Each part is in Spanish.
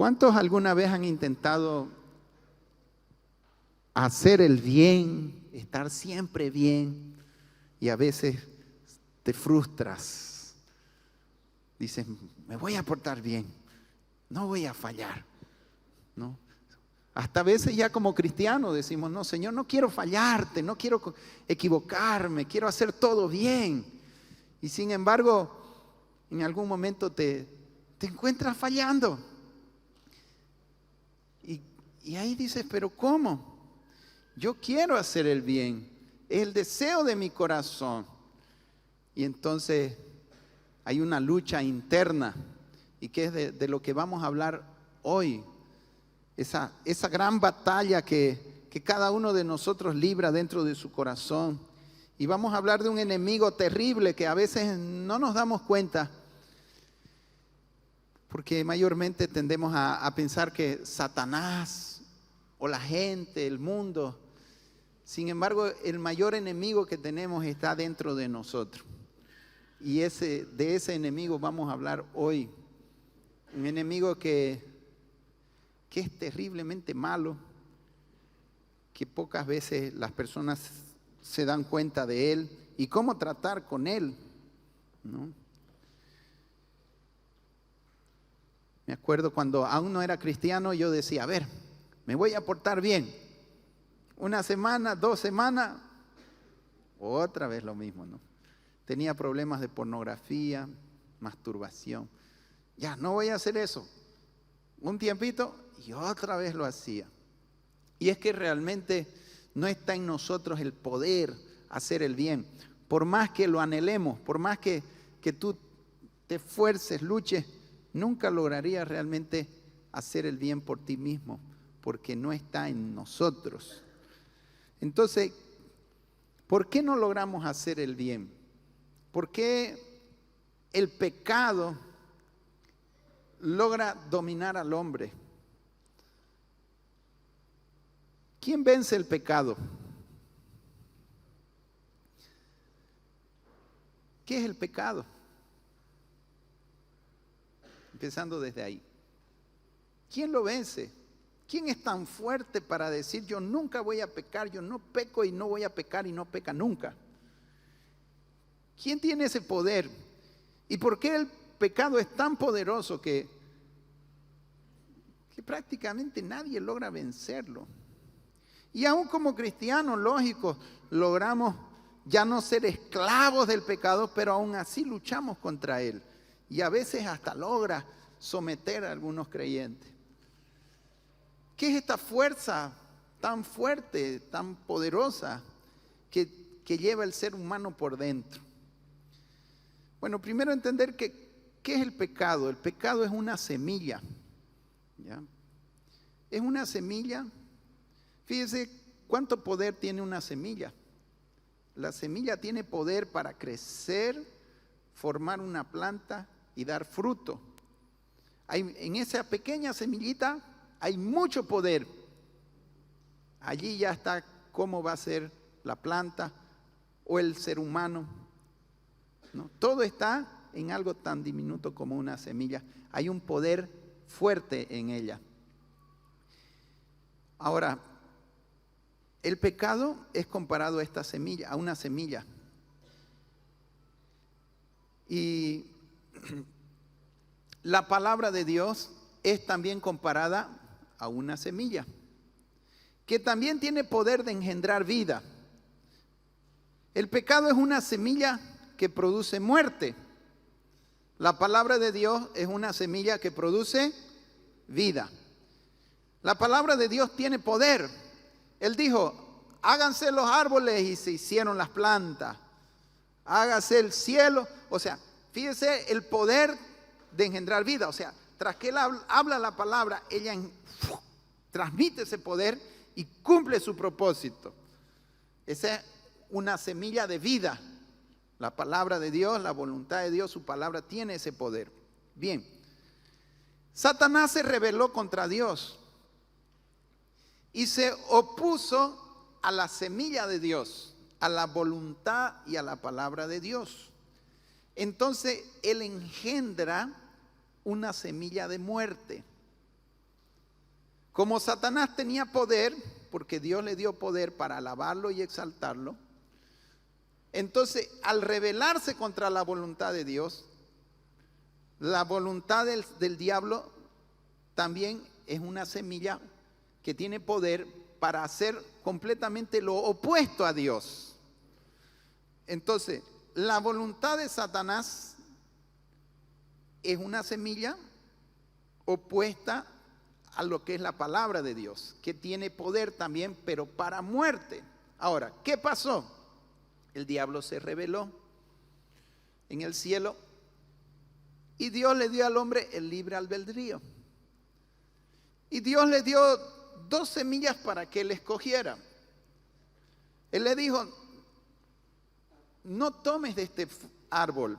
¿Cuántos alguna vez han intentado hacer el bien, estar siempre bien, y a veces te frustras? Dices, me voy a portar bien, no voy a fallar, ¿no? Hasta a veces ya como cristianos decimos, no, Señor, no quiero fallarte, no quiero equivocarme, quiero hacer todo bien. Y sin embargo, en algún momento te encuentras fallando. Y ahí dices, pero ¿cómo? Yo quiero hacer el bien, es el deseo de mi corazón. Y entonces hay una lucha interna, y que es de lo que vamos a hablar hoy. Esa gran batalla que cada uno de nosotros libra dentro de su corazón. Y vamos a hablar de un enemigo terrible que a veces no nos damos cuenta, porque mayormente tendemos a pensar que Satanás o la gente, el mundo. Sin embargo, el mayor enemigo que tenemos está dentro de nosotros. Y de ese enemigo vamos a hablar hoy. Un enemigo que es terriblemente malo, que pocas veces las personas se dan cuenta de él y cómo tratar con él, ¿no? Me acuerdo cuando aún no era cristiano, yo decía, a ver, me voy a portar bien. Una semana, 2 semanas, otra vez lo mismo, ¿no? Tenía problemas de pornografía, masturbación. Ya, no voy a hacer eso. Un tiempito y otra vez lo hacía. Y es que realmente no está en nosotros el poder hacer el bien. Por más que lo anhelemos, por más que tú te esfuerces, luches, nunca lograrías realmente hacer el bien por ti mismo, porque no está en nosotros. Entonces, ¿por qué no logramos hacer el bien? ¿Por qué el pecado logra dominar al hombre? ¿Quién vence el pecado? ¿Qué es el pecado? Empezando desde ahí. ¿Quién lo vence? ¿Quién es tan fuerte para decir yo nunca voy a pecar, yo no peco y no voy a pecar y no peca nunca? ¿Quién tiene ese poder? ¿Y por qué el pecado es tan poderoso que prácticamente nadie logra vencerlo? Y aún como cristianos, lógico, logramos ya no ser esclavos del pecado, pero aún así luchamos contra él. Y a veces hasta logra someter a algunos creyentes. ¿Qué es esta fuerza tan fuerte, tan poderosa que lleva el ser humano por dentro? Bueno, primero entender ¿qué es el pecado? El pecado es una semilla, ¿ya? Es una semilla. Fíjese cuánto poder tiene una semilla. La semilla tiene poder para crecer, formar una planta y dar fruto. En esa pequeña semillita hay mucho poder. Allí ya está cómo va a ser la planta o el ser humano, ¿no? Todo está en algo tan diminuto como una semilla. Hay un poder fuerte en ella. Ahora, el pecado es comparado a esta semilla, a una semilla. Y la palabra de Dios es también comparada a una semilla, que también tiene poder de engendrar vida. El pecado es una semilla que produce muerte. La palabra de Dios es una semilla que produce vida. La palabra de Dios tiene poder. Él dijo, háganse los árboles y se hicieron las plantas. Hágase el cielo. O sea, fíjese el poder de engendrar vida. O sea, tras que él habla la palabra, ella transmite ese poder y cumple su propósito. Esa es una semilla de vida. La palabra de Dios, la voluntad de Dios, su palabra tiene ese poder. Bien, Satanás se rebeló contra Dios y se opuso a la semilla de Dios, a la voluntad y a la palabra de Dios. Entonces él engendra una semilla de muerte. Como Satanás tenía poder, porque Dios le dio poder para alabarlo y exaltarlo, entonces al rebelarse contra la voluntad de Dios, la voluntad del diablo también es una semilla que tiene poder para hacer completamente lo opuesto a Dios. Entonces, la voluntad de Satanás es una semilla opuesta a lo que es la palabra de Dios, que tiene poder también, pero para muerte. Ahora, ¿qué pasó? El diablo se rebeló en el cielo y Dios le dio al hombre el libre albedrío. Y Dios le dio 2 semillas para que él escogiera. Él le dijo, no tomes de este árbol.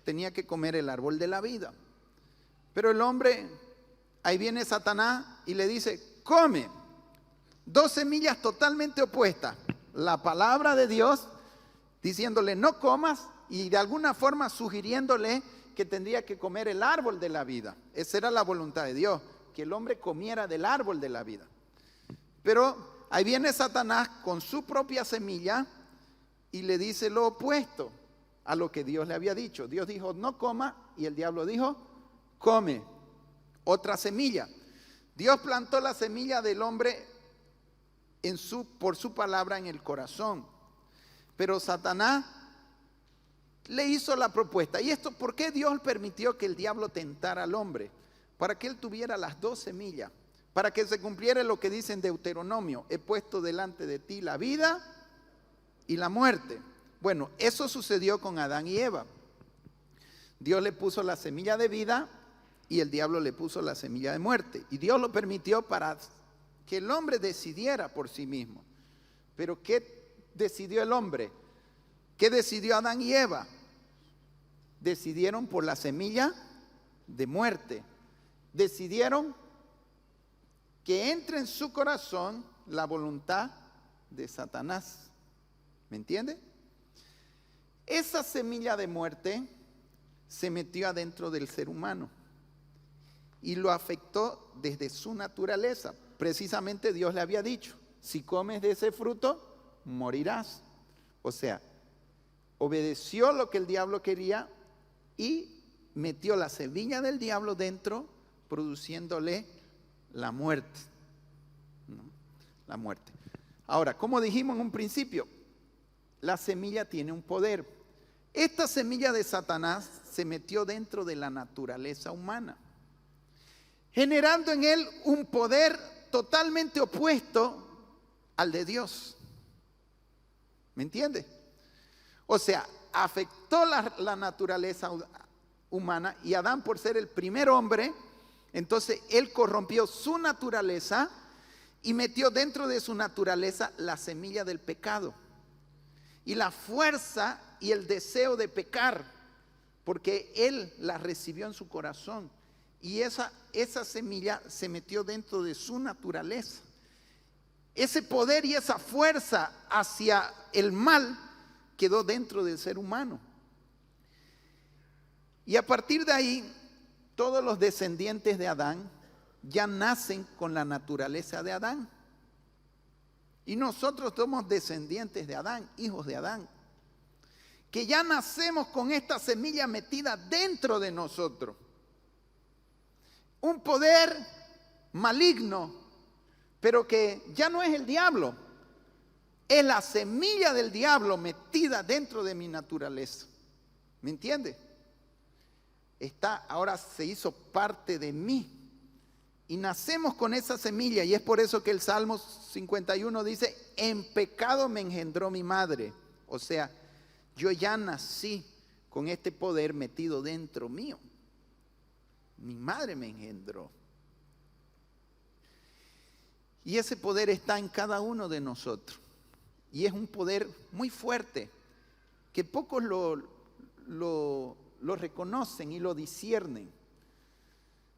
Tenía que comer el árbol de la vida. Pero el hombre, ahí viene Satanás y le dice, come. 2 semillas totalmente opuestas. La palabra de Dios diciéndole no comas y de alguna forma sugiriéndole que tendría que comer el árbol de la vida. Esa era la voluntad de Dios, que el hombre comiera del árbol de la vida. Pero ahí viene Satanás con su propia semilla y le dice lo opuesto a lo que Dios le había dicho. Dios dijo no coma y el diablo dijo come. Otra semilla. Dios plantó la semilla del hombre por su palabra en el corazón. Pero Satanás le hizo la propuesta. ¿Y esto por qué Dios permitió que el diablo tentara al hombre? Para que él tuviera las 2 semillas, para que se cumpliera lo que dice en Deuteronomio: he puesto delante de ti la vida y la muerte. Bueno, eso sucedió con Adán y Eva. Dios le puso la semilla de vida y el diablo le puso la semilla de muerte. Y Dios lo permitió para que el hombre decidiera por sí mismo. Pero ¿qué decidió el hombre? ¿Qué decidió Adán y Eva? Decidieron por la semilla de muerte. Decidieron que entre en su corazón la voluntad de Satanás. ¿Me entiende? Esa semilla de muerte se metió adentro del ser humano y lo afectó desde su naturaleza. Precisamente Dios le había dicho, si comes de ese fruto, morirás. O sea, obedeció lo que el diablo quería y metió la semilla del diablo dentro, produciéndole la muerte. ¿No? La muerte. Ahora, como dijimos en un principio, la semilla tiene un poder. Esta semilla de Satanás se metió dentro de la naturaleza humana, generando en él un poder totalmente opuesto al de Dios. ¿Me entiende? O sea, afectó la naturaleza humana y Adán, por ser el primer hombre, entonces él corrompió su naturaleza y metió dentro de su naturaleza la semilla del pecado y la fuerza y el deseo de pecar, porque él la recibió en su corazón y esa semilla se metió dentro de su naturaleza. Ese poder y esa fuerza hacia el mal quedó dentro del ser humano. Y a partir de ahí, todos los descendientes de Adán ya nacen con la naturaleza de Adán. Y nosotros somos descendientes de Adán, hijos de Adán, que ya nacemos con esta semilla metida dentro de nosotros. Un poder maligno, pero que ya no es el diablo, es la semilla del diablo metida dentro de mi naturaleza. ¿Me entiende? Ahora se hizo parte de mí. Y nacemos con esa semilla. Y es por eso que el Salmo 51 dice: en pecado me engendró mi madre. O sea, yo ya nací con este poder metido dentro mío. Mi madre me engendró. Y ese poder está en cada uno de nosotros. Y es un poder muy fuerte, que pocos lo reconocen y lo disciernen.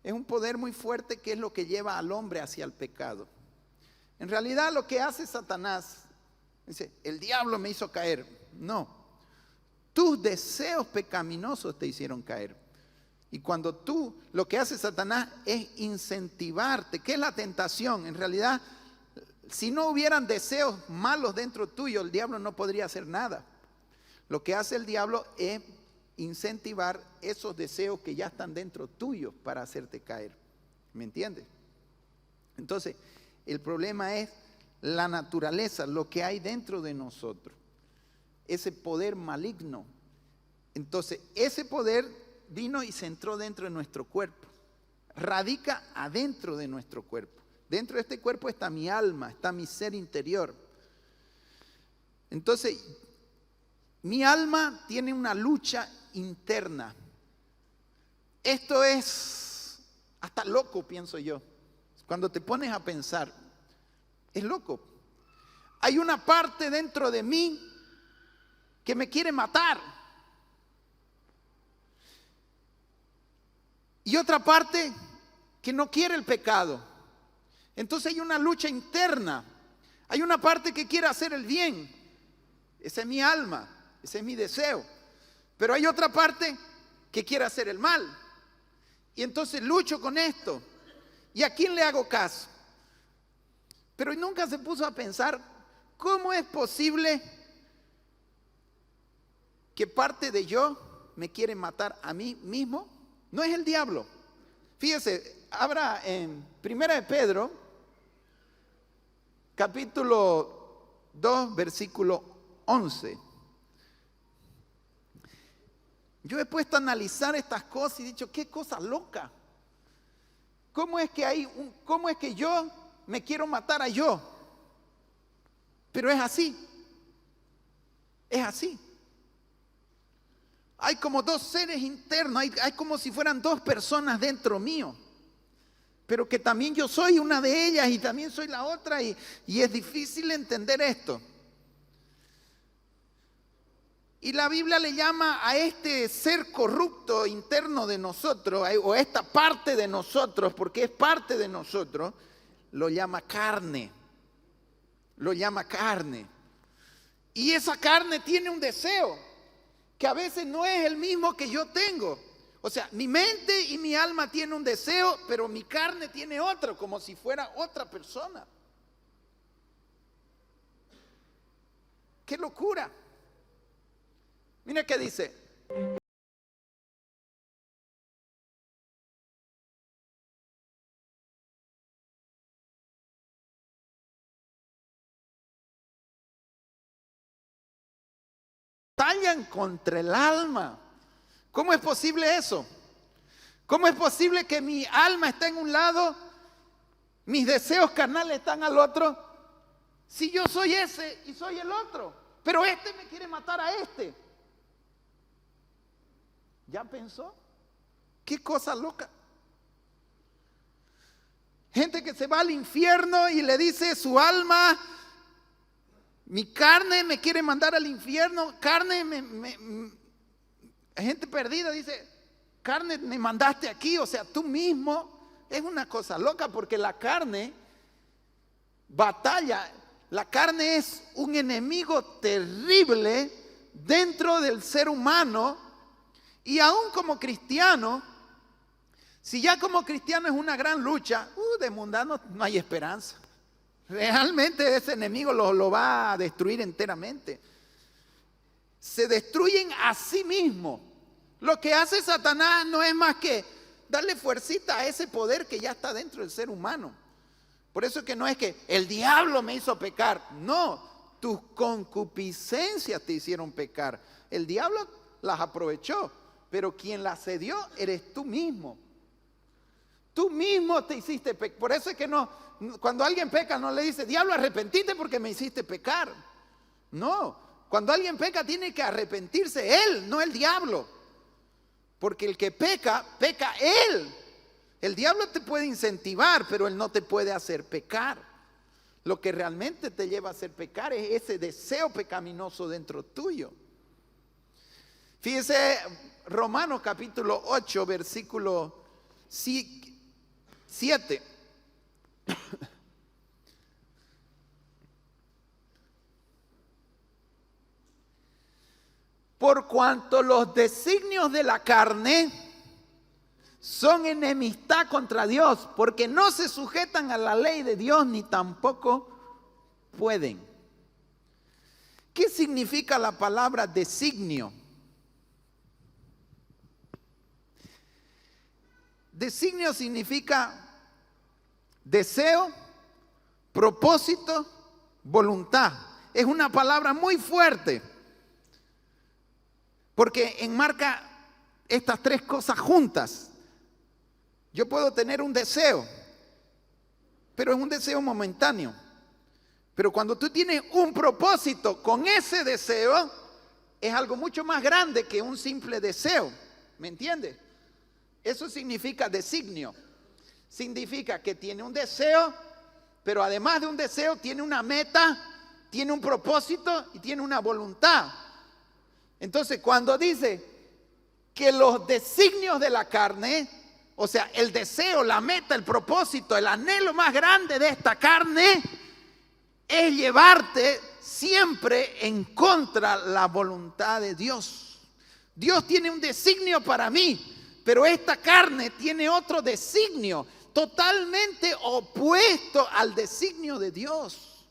Es un poder muy fuerte que es lo que lleva al hombre hacia el pecado. En realidad lo que hace Satanás, dice, el diablo me hizo caer. No, tus deseos pecaminosos te hicieron caer. Y cuando tú, lo que hace Satanás es incentivarte. ¿Qué es la tentación? En realidad, si no hubieran deseos malos dentro tuyo, el diablo no podría hacer nada. Lo que hace el diablo es incentivar esos deseos que ya están dentro tuyo para hacerte caer. ¿Me entiendes? Entonces, el problema es la naturaleza, lo que hay dentro de nosotros. Ese poder maligno. Entonces, ese poder vino y se entró dentro de nuestro cuerpo. Radica adentro de nuestro cuerpo. Dentro de este cuerpo está mi alma, está mi ser interior. Entonces, mi alma tiene una lucha interna. Esto es hasta loco, pienso yo. Cuando te pones a pensar, es loco. Hay una parte dentro de mí que me quiere matar. Y otra parte que no quiere el pecado. Entonces hay una lucha interna. Hay una parte que quiere hacer el bien. Esa es mi alma, ese es mi deseo. Pero hay otra parte que quiere hacer el mal. Y entonces lucho con esto. ¿Y a quién le hago caso? Pero nunca se puso a pensar, ¿cómo es posible que parte de yo me quiere matar a mí mismo? No es el diablo. Fíjese, abra en 1 de Pedro, capítulo 2, versículo 11. Yo he puesto a analizar estas cosas y he dicho, qué cosa loca. ¿Cómo es que yo me quiero matar a yo? Pero es así. Es así. Hay como dos seres internos, hay como si fueran dos personas dentro mío. Pero que también yo soy una de ellas y también soy la otra y es difícil entender esto. Y la Biblia le llama a este ser corrupto interno de nosotros, o a esta parte de nosotros, porque es parte de nosotros, lo llama carne. Lo llama carne. Y esa carne tiene un deseo que a veces no es el mismo que yo tengo. O sea, mi mente y mi alma tienen un deseo, pero mi carne tiene otro, como si fuera otra persona. ¡Qué locura! Mira qué dice. Batallan contra el alma. ¿Cómo es posible eso? ¿Cómo es posible que mi alma está en un lado, mis deseos carnales están al otro, si yo soy ese y soy el otro? Pero este me quiere matar a este. ¿Ya pensó? ¿Qué cosa loca? Gente que se va al infierno y le dice su alma, mi carne me quiere mandar al infierno, gente perdida dice, carne me mandaste aquí, o sea, tú mismo. Es una cosa loca porque la carne batalla, la carne es un enemigo terrible dentro del ser humano. Y aún como cristiano, si ya como cristiano es una gran lucha, de mundano no hay esperanza. Realmente ese enemigo lo va a destruir enteramente. Se destruyen a sí mismos. Lo que hace Satanás no es más que darle fuercita a ese poder que ya está dentro del ser humano. Por eso es que no es que el diablo me hizo pecar. No, tus concupiscencias te hicieron pecar. El diablo las aprovechó. Pero quien la cedió eres tú mismo. Tú mismo te hiciste pecar. Por eso es que no, cuando alguien peca no le dice, diablo, arrepentite porque me hiciste pecar. No, cuando alguien peca tiene que arrepentirse él, no el diablo. Porque el que peca, peca él. El diablo te puede incentivar, pero él no te puede hacer pecar. Lo que realmente te lleva a hacer pecar es ese deseo pecaminoso dentro tuyo. Fíjese, Romanos capítulo 8, versículo 7. Por cuanto los designios de la carne son enemistad contra Dios, porque no se sujetan a la ley de Dios ni tampoco pueden. ¿Qué significa la palabra designio? Designio significa deseo, propósito, voluntad. Es una palabra muy fuerte, porque enmarca estas tres cosas juntas. Yo puedo tener un deseo, pero es un deseo momentáneo. Pero cuando tú tienes un propósito con ese deseo, es algo mucho más grande que un simple deseo. ¿Me entiendes? Eso significa designio. Significa que tiene un deseo, pero además de un deseo tiene una meta, tiene un propósito y tiene una voluntad. Entonces, cuando dice que los designios de la carne, o sea, el deseo, la meta, el propósito, el anhelo más grande de esta carne es llevarte siempre en contra de la voluntad de Dios. Dios tiene un designio para mí, pero esta carne tiene otro designio totalmente opuesto al designio de Dios.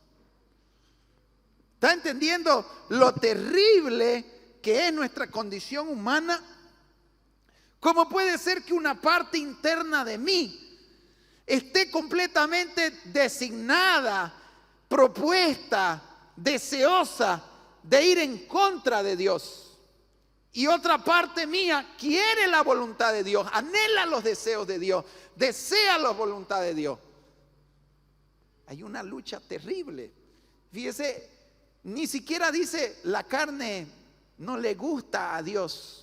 ¿Está entendiendo lo terrible que es nuestra condición humana? ¿Cómo puede ser que una parte interna de mí esté completamente designada, propuesta, deseosa de ir en contra de Dios? Y otra parte mía quiere la voluntad de Dios, anhela los deseos de Dios, desea la voluntad de Dios. Hay una lucha terrible. Fíjese, ni siquiera dice la carne no le gusta a Dios.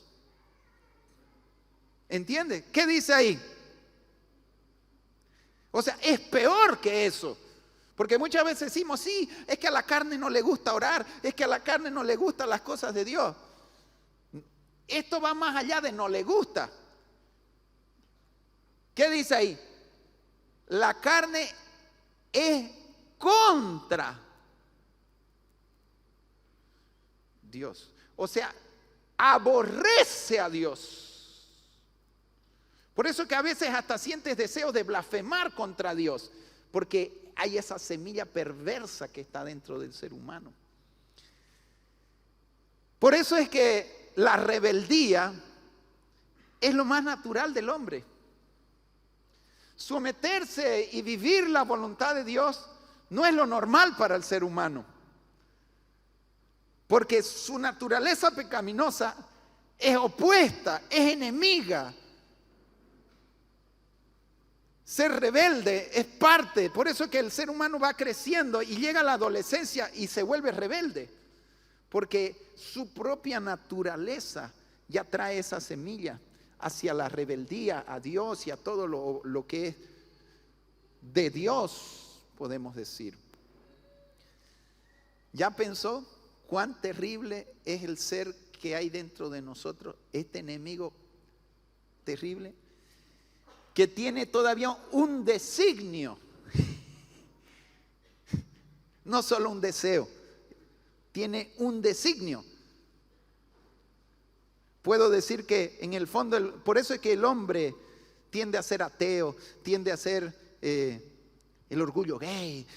¿Entiende? ¿Qué dice ahí? O sea, es peor que eso. Porque muchas veces decimos, sí, es que a la carne no le gusta orar, es que a la carne no le gustan las cosas de Dios. Esto va más allá de no le gusta. ¿Qué dice ahí? La carne es contra Dios. O sea, aborrece a Dios. Por eso que a veces hasta sientes deseos de blasfemar contra Dios, porque hay esa semilla perversa que está dentro del ser humano. Por eso es que la rebeldía es lo más natural del hombre. Someterse y vivir la voluntad de Dios no es lo normal para el ser humano, porque su naturaleza pecaminosa es opuesta, es enemiga. Ser rebelde es parte, por eso es que el ser humano va creciendo y llega a la adolescencia y se vuelve rebelde, porque su propia naturaleza ya trae esa semilla hacia la rebeldía a Dios y a todo lo que es de Dios, podemos decir. ¿Ya pensó cuán terrible es el ser que hay dentro de nosotros? Este enemigo terrible que tiene todavía un designio, no solo un deseo, tiene un designio. Puedo decir que en el fondo, por eso es que el hombre tiende a ser ateo, tiende a ser el orgullo gay,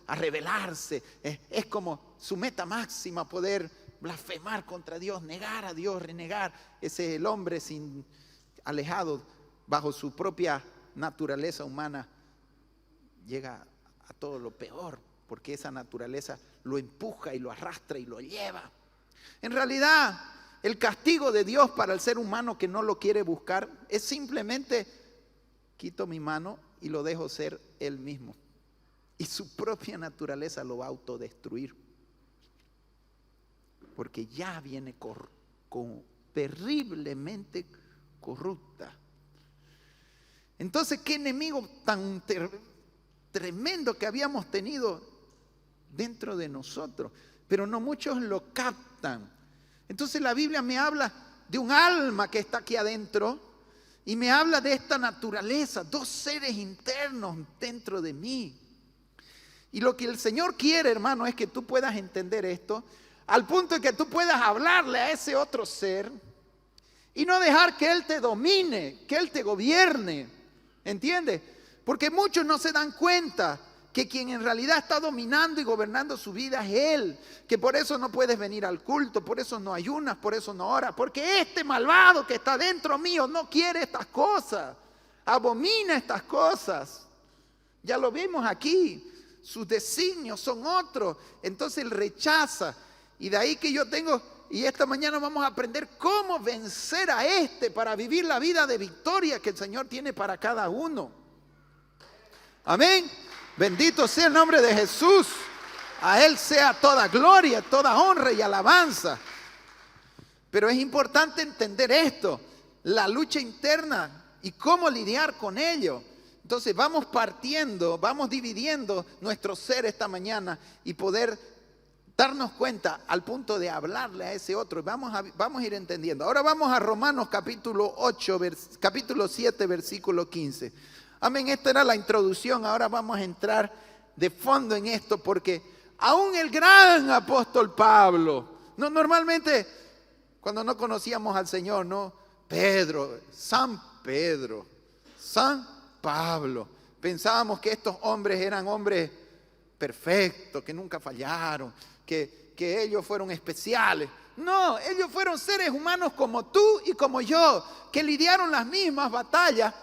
a rebelarse. Es como su meta máxima poder blasfemar contra Dios, negar a Dios, renegar. Ese es el hombre alejado bajo su propia naturaleza humana. Llega a todo lo peor, porque esa naturaleza lo empuja y lo arrastra y lo lleva. En realidad, el castigo de Dios para el ser humano que no lo quiere buscar es simplemente quito mi mano y lo dejo ser él mismo. Y su propia naturaleza lo va a autodestruir, porque ya viene terriblemente corrupta. Entonces, qué enemigo tan tremendo que habíamos tenido dentro de nosotros, pero no muchos lo captan. Entonces la Biblia me habla de un alma que está aquí adentro y me habla de esta naturaleza, dos seres internos dentro de mí. Y lo que el Señor quiere, hermano, es que tú puedas entender esto al punto de que tú puedas hablarle a ese otro ser Y no dejar que Él te domine, que Él te gobierne. ¿Entiendes? Porque muchos no se dan cuenta que quien en realidad está dominando y gobernando su vida es Él. Que por eso no puedes venir al culto, por eso no ayunas, por eso no oras. Porque este malvado que está dentro mío no quiere estas cosas. Abomina estas cosas. Ya lo vimos aquí. Sus designios son otros. Entonces Él rechaza. Y de ahí que yo tengo... Y esta mañana vamos a aprender cómo vencer a para vivir la vida de victoria que el Señor tiene para cada uno. Amén. Bendito sea el nombre de Jesús. A Él sea toda gloria, toda honra y alabanza. Pero es importante entender esto, la lucha interna y cómo lidiar con ello. Entonces vamos partiendo, vamos dividiendo nuestro ser esta mañana y poder darnos cuenta al punto de hablarle a ese otro. Vamos a ir entendiendo. Ahora vamos a Romanos capítulo 7, versículo 15. Amén, esta era la introducción. Ahora vamos a entrar de fondo en esto porque aún el gran apóstol Pablo, no, normalmente cuando no conocíamos al Señor, no, San Pablo, pensábamos que estos hombres eran hombres perfectos, que nunca fallaron, que ellos fueron especiales. No, ellos fueron seres humanos como tú y como yo, que lidiaron las mismas batallas,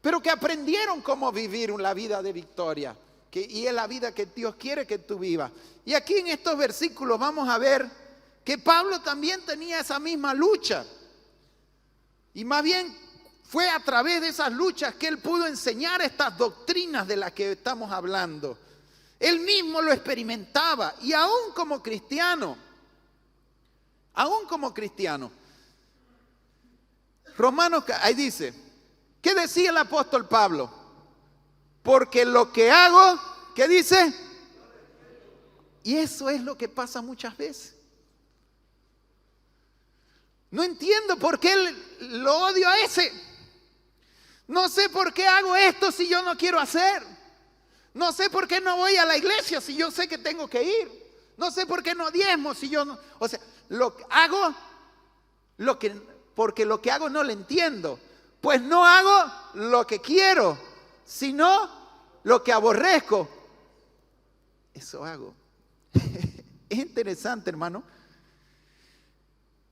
pero que aprendieron cómo vivir la vida de victoria, y es la vida que Dios quiere que tú vivas. Y aquí en estos versículos vamos a ver que Pablo también tenía esa misma lucha. Y más bien fue a través de esas luchas que él pudo enseñar estas doctrinas de las que estamos hablando. Él mismo lo experimentaba y aún como cristiano, Romanos, ahí dice, ¿qué decía el apóstol Pablo? Porque lo que hago, ¿qué dice? Y eso es lo que pasa muchas veces. No entiendo por qué lo odio a ese. No sé por qué hago esto si yo no quiero hacer. No sé por qué no voy a la iglesia si yo sé que tengo que ir. No sé por qué no diezmo si yo no... O sea, porque lo que hago no lo entiendo. Pues no hago lo que quiero, sino lo que aborrezco. Eso hago. Es interesante, hermano,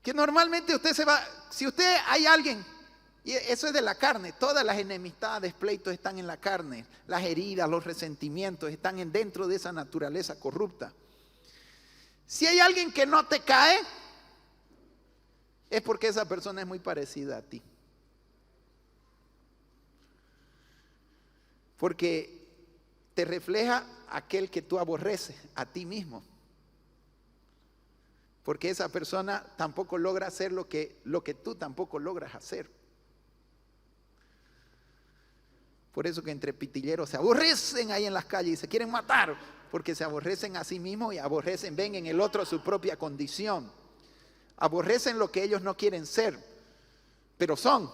que normalmente usted se va... Si usted hay alguien... Y eso es de la carne, todas las enemistades, pleitos están en la carne, las heridas, los resentimientos están dentro de esa naturaleza corrupta. Si hay alguien que no te cae, es porque esa persona es muy parecida a ti. Porque te refleja aquel que tú aborreces, a ti mismo. Porque esa persona tampoco logra hacer lo que tú tampoco logras hacer. Por eso que entre pitilleros se aborrecen ahí en las calles y se quieren matar, porque se aborrecen a sí mismos y ven en el otro su propia condición. Aborrecen lo que ellos no quieren ser, pero son,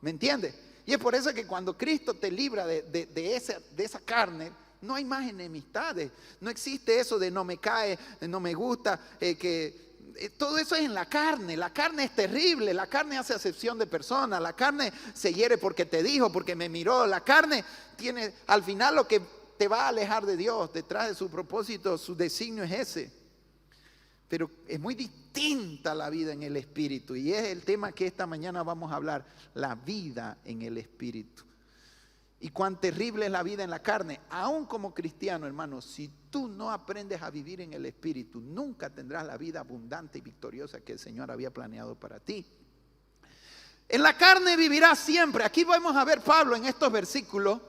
¿me entiendes? Y es por eso que cuando Cristo te libra de esa carne, no hay más enemistades. No existe eso de no me cae, no me gusta, todo eso es en la carne. La carne es terrible, la carne hace acepción de personas, la carne se hiere porque te dijo, porque me miró. La carne tiene al final lo que te va a alejar de Dios. Detrás de su propósito, su designio es ese. Pero es muy distinta la vida en el Espíritu, y es el tema que esta mañana vamos a hablar, la vida en el Espíritu. Y cuán terrible es la vida en la carne. Aún como cristiano, hermano, si tú no aprendes a vivir en el Espíritu, nunca tendrás la vida abundante y victoriosa que el Señor había planeado para ti. En la carne vivirás siempre. Aquí vamos a ver Pablo en estos versículos.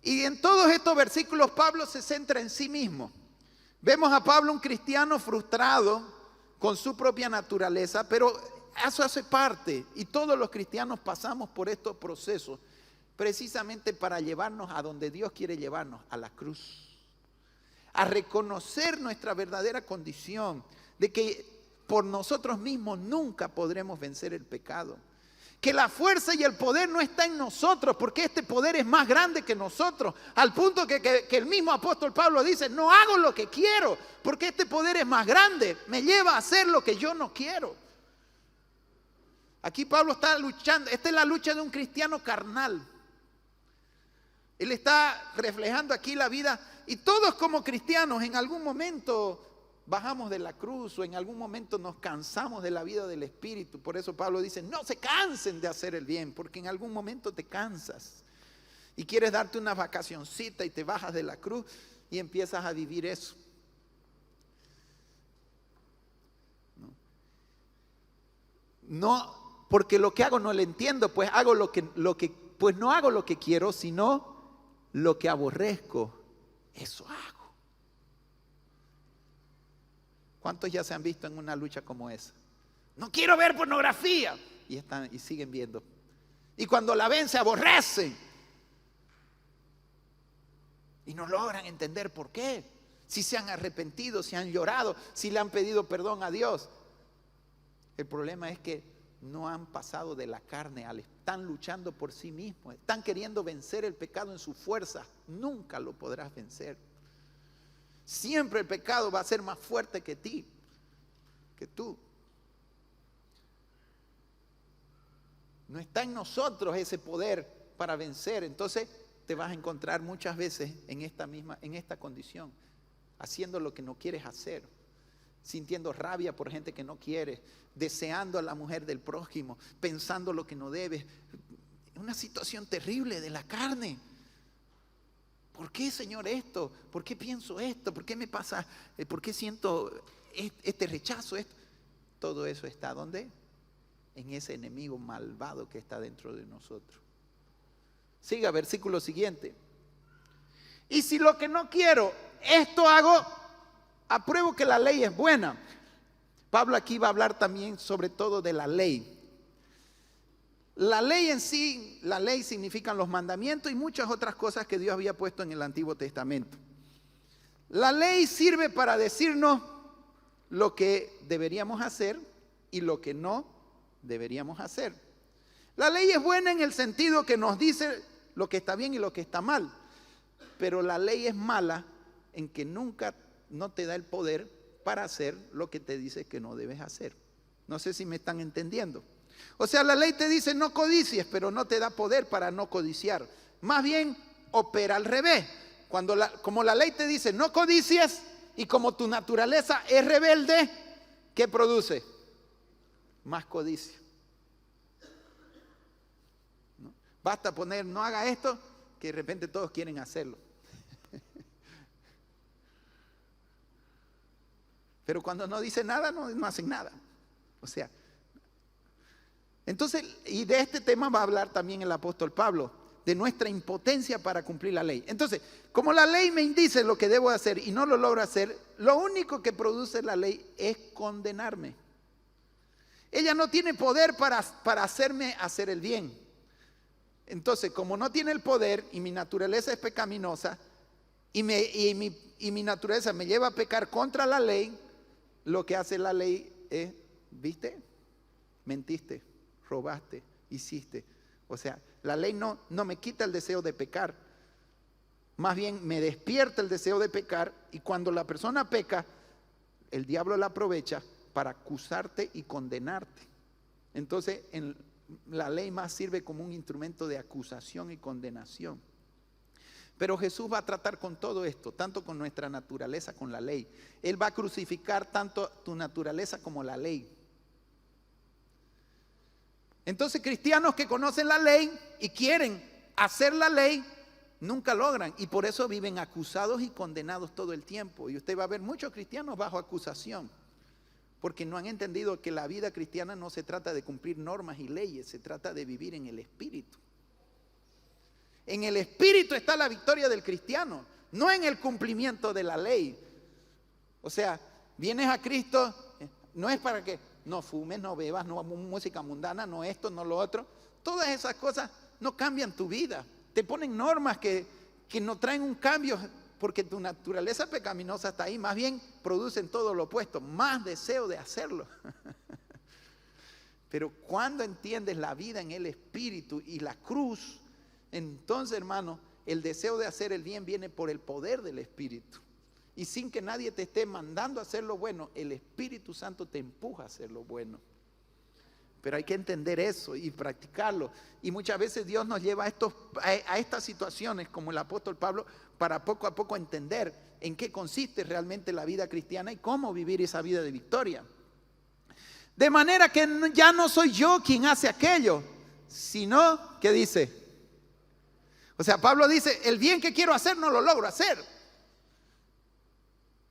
Y en todos estos versículos Pablo se centra en sí mismo. Vemos a Pablo un cristiano frustrado con su propia naturaleza, pero eso hace parte. Y todos los cristianos pasamos por estos procesos precisamente para llevarnos a donde Dios quiere llevarnos, a la cruz. A reconocer nuestra verdadera condición de que por nosotros mismos nunca podremos vencer el pecado. Que la fuerza y el poder no está en nosotros, porque este poder es más grande que nosotros. Al punto que el mismo apóstol Pablo dice, no hago lo que quiero, porque este poder es más grande, me lleva a hacer lo que yo no quiero. Aquí Pablo está luchando. Esta es la lucha de un cristiano carnal. Él está reflejando aquí la vida. Y todos como cristianos en algún momento bajamos de la cruz o en algún momento nos cansamos de la vida del Espíritu. Por eso Pablo dice, no se cansen de hacer el bien, porque en algún momento te cansas. Y quieres darte una vacacioncita y te bajas de la cruz y empiezas a vivir eso. No, porque lo que hago no lo entiendo, pues hago pues no hago lo que quiero, sino lo que aborrezco, eso hago. ¿Cuántos ya se han visto en una lucha como esa? No quiero ver pornografía. Y siguen viendo. Y cuando la ven se aborrecen. Y no logran entender por qué. Si se han arrepentido, si han llorado, si le han pedido perdón a Dios. El problema es que no han pasado de la carne, están luchando por sí mismos, están queriendo vencer el pecado en su fuerza. Nunca lo podrás vencer. Siempre el pecado va a ser más fuerte que tú. No está en nosotros ese poder para vencer. Entonces te vas a encontrar muchas veces en esta condición, haciendo lo que no quieres hacer, sintiendo rabia por gente que no quieres, deseando a la mujer del prójimo, pensando lo que no debes. Una situación terrible de la carne. ¿Por qué, Señor, esto? ¿Por qué pienso esto? ¿Por qué me pasa? ¿Por qué siento este rechazo? Todo eso está ¿dónde? En ese enemigo malvado que está dentro de nosotros. Siga, versículo siguiente. Y si lo que no quiero, esto hago, apruebo que la ley es buena. Pablo aquí va a hablar también sobre todo de la ley. La ley en sí, la ley significan los mandamientos y muchas otras cosas que Dios había puesto en el Antiguo Testamento. La ley sirve para decirnos lo que deberíamos hacer y lo que no deberíamos hacer. La ley es buena en el sentido que nos dice lo que está bien y lo que está mal, pero la ley es mala en que nunca no te da el poder para hacer lo que te dice que no debes hacer. No sé si me están entendiendo. O sea, la ley te dice no codicies, pero no te da poder para no codiciar. Más bien opera al revés. Como la ley te dice no codicies y como tu naturaleza es rebelde, ¿qué produce? Más codicia. ¿No? Basta poner no haga esto, que de repente todos quieren hacerlo. Pero cuando no dice nada, no hacen nada. O sea, entonces, y de este tema va a hablar también el apóstol Pablo, de nuestra impotencia para cumplir la ley. Entonces, como la ley me dice lo que debo hacer y no lo logro hacer, lo único que produce la ley es condenarme. Ella no tiene poder para hacerme hacer el bien. Entonces, como no tiene el poder y mi naturaleza es pecaminosa y mi naturaleza me lleva a pecar contra la ley, lo que hace la ley es, ¿viste? Mentiste, robaste, hiciste. O sea, la ley no me quita el deseo de pecar. Más bien me despierta el deseo de pecar y cuando la persona peca, el diablo la aprovecha para acusarte y condenarte. Entonces, la ley más sirve como un instrumento de acusación y condenación. Pero Jesús va a tratar con todo esto, tanto con nuestra naturaleza, con la ley. Él va a crucificar tanto tu naturaleza como la ley. Entonces, cristianos que conocen la ley y quieren hacer la ley, nunca logran. Y por eso viven acusados y condenados todo el tiempo. Y usted va a ver muchos cristianos bajo acusación. Porque no han entendido que la vida cristiana no se trata de cumplir normas y leyes, se trata de vivir en el Espíritu. En el Espíritu está la victoria del cristiano, no en el cumplimiento de la ley. O sea, vienes a Cristo, no es para que no fumes, no bebas, no música mundana, no esto, no lo otro. Todas esas cosas no cambian tu vida. Te ponen normas que no traen un cambio porque tu naturaleza pecaminosa está ahí. Más bien producen todo lo opuesto, más deseo de hacerlo. Pero cuando entiendes la vida en el Espíritu y la cruz, entonces, hermano, el deseo de hacer el bien viene por el poder del Espíritu. Y sin que nadie te esté mandando a hacer lo bueno, el Espíritu Santo te empuja a hacer lo bueno. Pero hay que entender eso y practicarlo. Y muchas veces Dios nos lleva a estas situaciones, como el apóstol Pablo, para poco a poco entender en qué consiste realmente la vida cristiana y cómo vivir esa vida de victoria. De manera que ya no soy yo quien hace aquello, sino, ¿qué dice? O sea, Pablo dice, el bien que quiero hacer no lo logro hacer.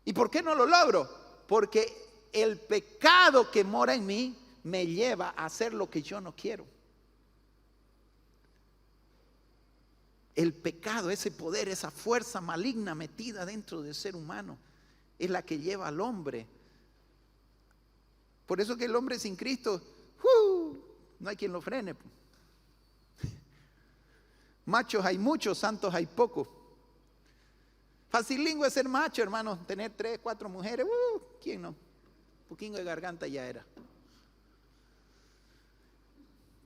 ¿Y por qué no lo logro? Porque el pecado que mora en mí me lleva a hacer lo que yo no quiero. El pecado, ese poder, esa fuerza maligna metida dentro del ser humano, es la que lleva al hombre. Por eso que el hombre sin Cristo, no hay quien lo frene. Machos hay muchos, santos hay pocos. Facilingo es ser macho, hermano, tener 3, 4 mujeres, ¿quién no? Un poquito de garganta ya era.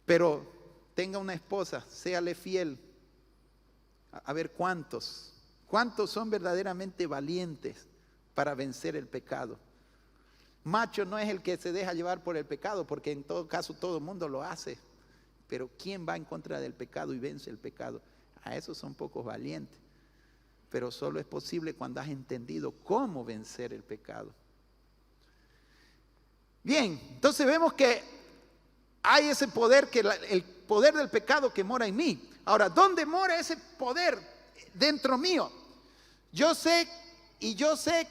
Pero tenga una esposa, séale fiel. A ver cuántos son verdaderamente valientes para vencer el pecado. Macho no es el que se deja llevar por el pecado, porque en todo caso todo el mundo lo hace. Pero ¿quién va en contra del pecado y vence el pecado? A esos son pocos valientes. Pero solo es posible cuando has entendido cómo vencer el pecado. Bien, entonces vemos que hay ese poder, el poder del pecado que mora en mí. Ahora, ¿dónde mora ese poder dentro mío? Yo sé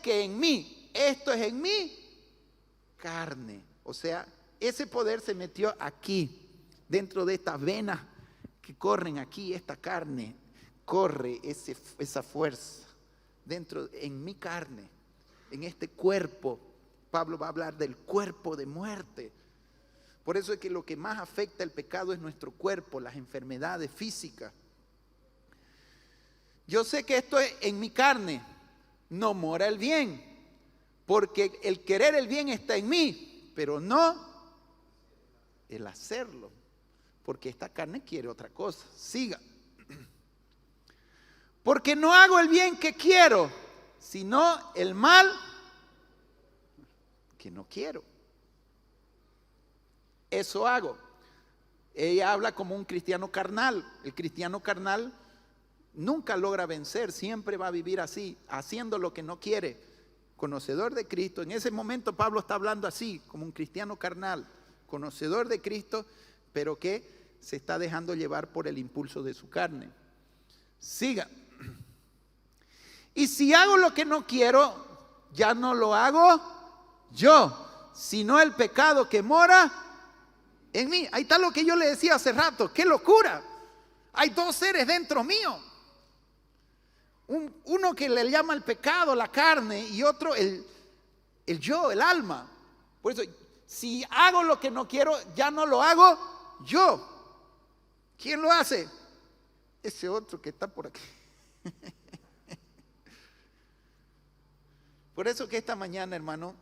que en mí, esto es en mi carne. O sea, ese poder se metió aquí, dentro de estas venas que corren aquí, esta carne, corre esa fuerza dentro, en mi carne, en este cuerpo. Pablo va a hablar del cuerpo de muerte. Por eso es que lo que más afecta el pecado es nuestro cuerpo, las enfermedades físicas. Yo sé que esto es en mi carne, no mora el bien, porque el querer el bien está en mí, pero no el hacerlo, porque esta carne quiere otra cosa. Siga. Porque no hago el bien que quiero, sino el mal que no quiero. Eso hago. Ella habla como un cristiano carnal. El cristiano carnal nunca logra vencer, siempre va a vivir así, haciendo lo que no quiere. Conocedor de Cristo. En ese momento Pablo está hablando así, como un cristiano carnal, conocedor de Cristo, pero que se está dejando llevar por el impulso de su carne. Siga. Y si hago lo que no quiero, ya no lo hago yo, sino el pecado que mora en mí. Ahí está lo que yo le decía hace rato. ¡Qué locura! Hay dos seres dentro mío. Uno que le llama el pecado, la carne, y otro el yo, el alma. Por eso, si hago lo que no quiero, ya no lo hago yo. ¿Quién lo hace? Ese otro que está por aquí. Por eso que esta mañana, hermano,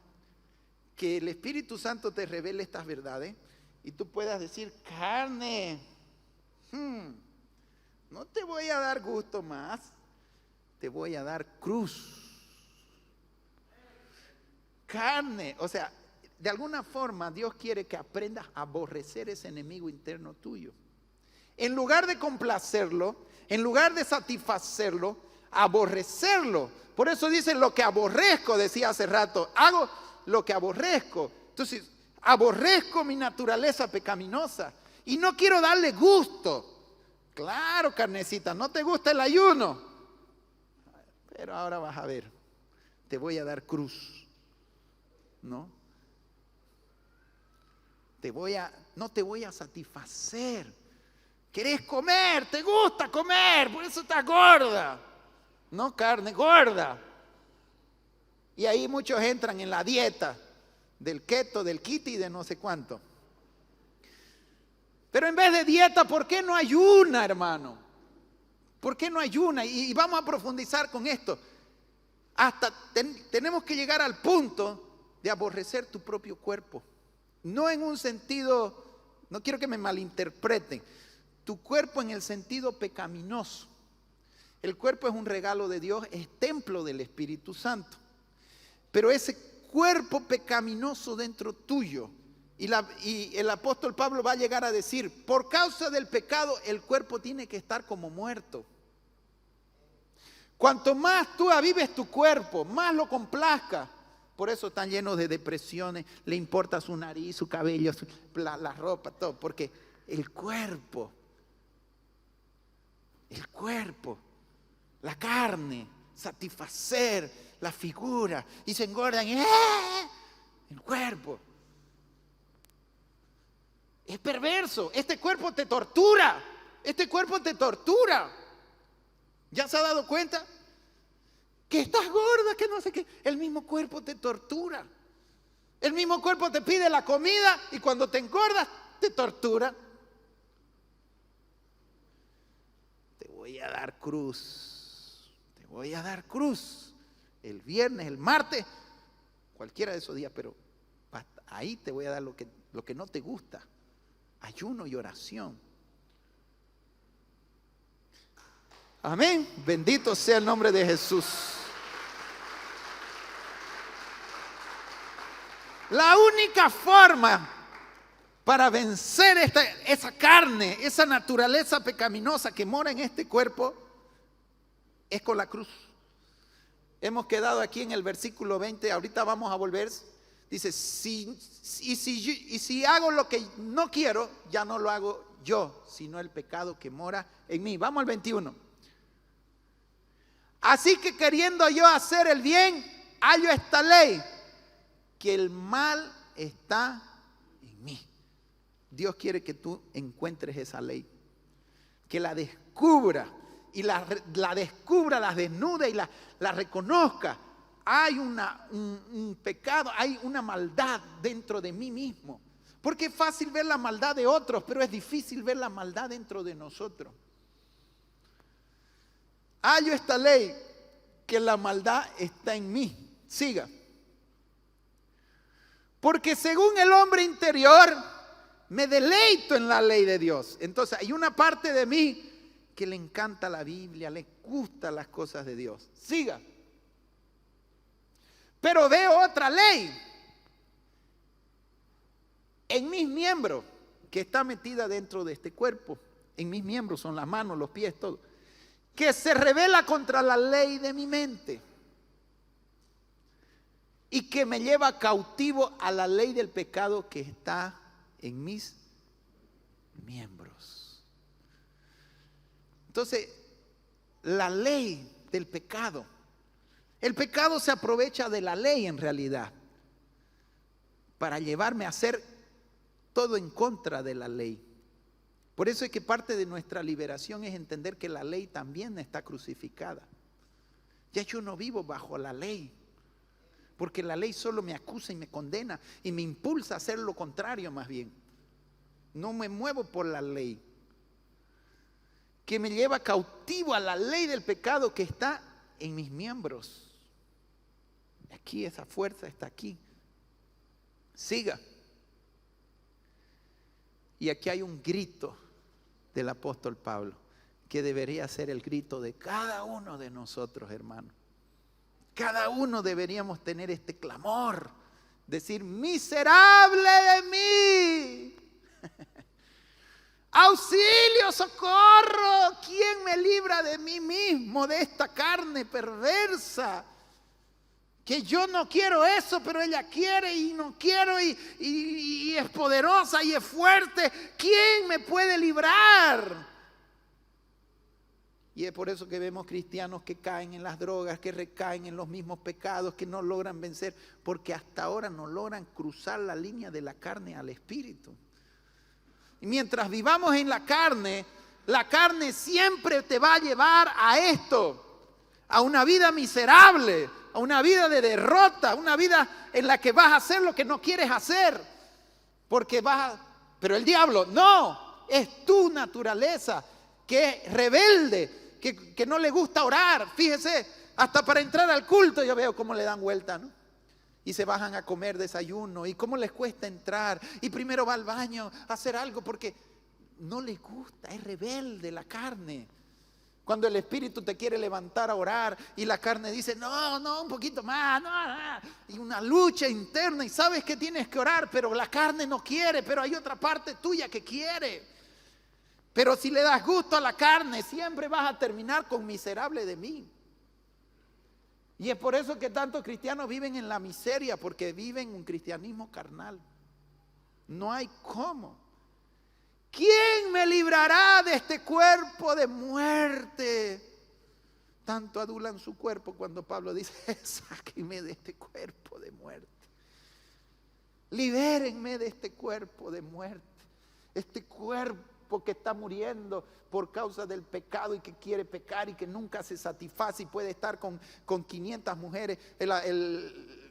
que el Espíritu Santo te revele estas verdades y tú puedas decir, carne, no te voy a dar gusto más, te voy a dar cruz. Carne, o sea, de alguna forma Dios quiere que aprendas a aborrecer ese enemigo interno tuyo. En lugar de complacerlo, en lugar de satisfacerlo, aborrecerlo. Por eso dice lo que aborrezco, decía hace rato, hago lo que aborrezco. Entonces, aborrezco mi naturaleza pecaminosa y no quiero darle gusto. Claro, carnecita, no te gusta el ayuno, pero ahora vas a ver, te voy a dar cruz, ¿no? No te voy a satisfacer. ¿Querés comer? ¿Te gusta comer? Por eso estás gorda. No carne, gorda. Y ahí muchos entran en la dieta del keto, del kiti y de no sé cuánto. Pero en vez de dieta, ¿por qué no ayuna, hermano? ¿Por qué no ayuna? Y vamos a profundizar con esto. Hasta tenemos que llegar al punto de aborrecer tu propio cuerpo. No en un sentido, no quiero que me malinterpreten, tu cuerpo en el sentido pecaminoso. El cuerpo es un regalo de Dios, es templo del Espíritu Santo. Pero ese cuerpo pecaminoso dentro tuyo Y el apóstol Pablo va a llegar a decir, por causa del pecado el cuerpo tiene que estar como muerto. Cuanto más tú avives tu cuerpo, más lo complazca. Por eso están llenos de depresiones, le importa su nariz, su cabello, la ropa, todo. Porque el cuerpo, la carne, satisfacer la figura y se engordan. El cuerpo es perverso. Este cuerpo te tortura. ¿Ya se ha dado cuenta? Que estás gorda, que no sé qué. El mismo cuerpo te tortura. El mismo cuerpo te pide la comida y cuando te engordas te tortura. Te voy a dar cruz. El viernes, el martes, cualquiera de esos días, pero ahí te voy a dar lo que no te gusta. Ayuno y oración. Amén. Bendito sea el nombre de Jesús. La única forma para vencer esa carne, esa naturaleza pecaminosa que mora en este cuerpo, es con la cruz. Hemos quedado aquí en el versículo 20, ahorita vamos a volver. Dice, si hago lo que no quiero, ya no lo hago yo, sino el pecado que mora en mí. Vamos al 21. Así que queriendo yo hacer el bien, hallo esta ley, que el mal está en mí. Dios quiere que tú encuentres esa ley, que la descubra y la descubra, la desnude y la reconozca. Hay un pecado, hay una maldad dentro de mí mismo. Porque es fácil ver la maldad de otros, pero es difícil ver la maldad dentro de nosotros. Hallo esta ley, que la maldad está en mí. Siga. Porque según el hombre interior, me deleito en la ley de Dios. Entonces hay una parte de mí que le encanta la Biblia, le gustan las cosas de Dios. Siga. Pero veo otra ley en mis miembros que está metida dentro de este cuerpo. En mis miembros son las manos, los pies, todo. Que se rebela contra la ley de mi mente y que me lleva cautivo a la ley del pecado que está en mis miembros. Entonces, la ley del pecado. El pecado se aprovecha de la ley en realidad para llevarme a hacer todo en contra de la ley. Por eso es que parte de nuestra liberación es entender que la ley también está crucificada. Ya yo no vivo bajo la ley, porque la ley solo me acusa y me condena y me impulsa a hacer lo contrario más bien. No me muevo por la ley, que me lleva cautivo a la ley del pecado que está en mis miembros. Aquí esa fuerza está aquí. Siga. Y aquí hay un grito del apóstol Pablo, que debería ser el grito de cada uno de nosotros, hermanos. Cada uno deberíamos tener este clamor, decir, miserable de mí, auxilio, socorro, ¿quién me libra de mí mismo, de esta carne perversa? Que yo no quiero eso, pero ella quiere y no quiero y es poderosa y es fuerte. ¿Quién me puede librar? Y es por eso que vemos cristianos que caen en las drogas, que recaen en los mismos pecados, que no logran vencer, porque hasta ahora no logran cruzar la línea de la carne al espíritu. Y mientras vivamos en la carne siempre te va a llevar a esto, a una vida miserable, a una vida de derrota, una vida en la que vas a hacer lo que no quieres hacer, pero el diablo no, es tu naturaleza que es rebelde, que no le gusta orar. Fíjese, hasta para entrar al culto yo veo cómo le dan vuelta, ¿no? Y se bajan a comer desayuno y cómo les cuesta entrar y primero va al baño a hacer algo porque no les gusta, es rebelde la carne. Cuando el espíritu te quiere levantar a orar y la carne dice, no, un poquito más, no. Y una lucha interna y sabes que tienes que orar, pero la carne no quiere, pero hay otra parte tuya que quiere. Pero si le das gusto a la carne, siempre vas a terminar con miserable de mí. Y es por eso que tantos cristianos viven en la miseria, porque viven un cristianismo carnal. No hay cómo. ¿Quién me librará de este cuerpo de muerte? Tanto adulan su cuerpo cuando Pablo dice, sáquenme de este cuerpo de muerte. Libérenme de este cuerpo de muerte. Este cuerpo que está muriendo por causa del pecado y que quiere pecar y que nunca se satisface y puede estar con 500 mujeres.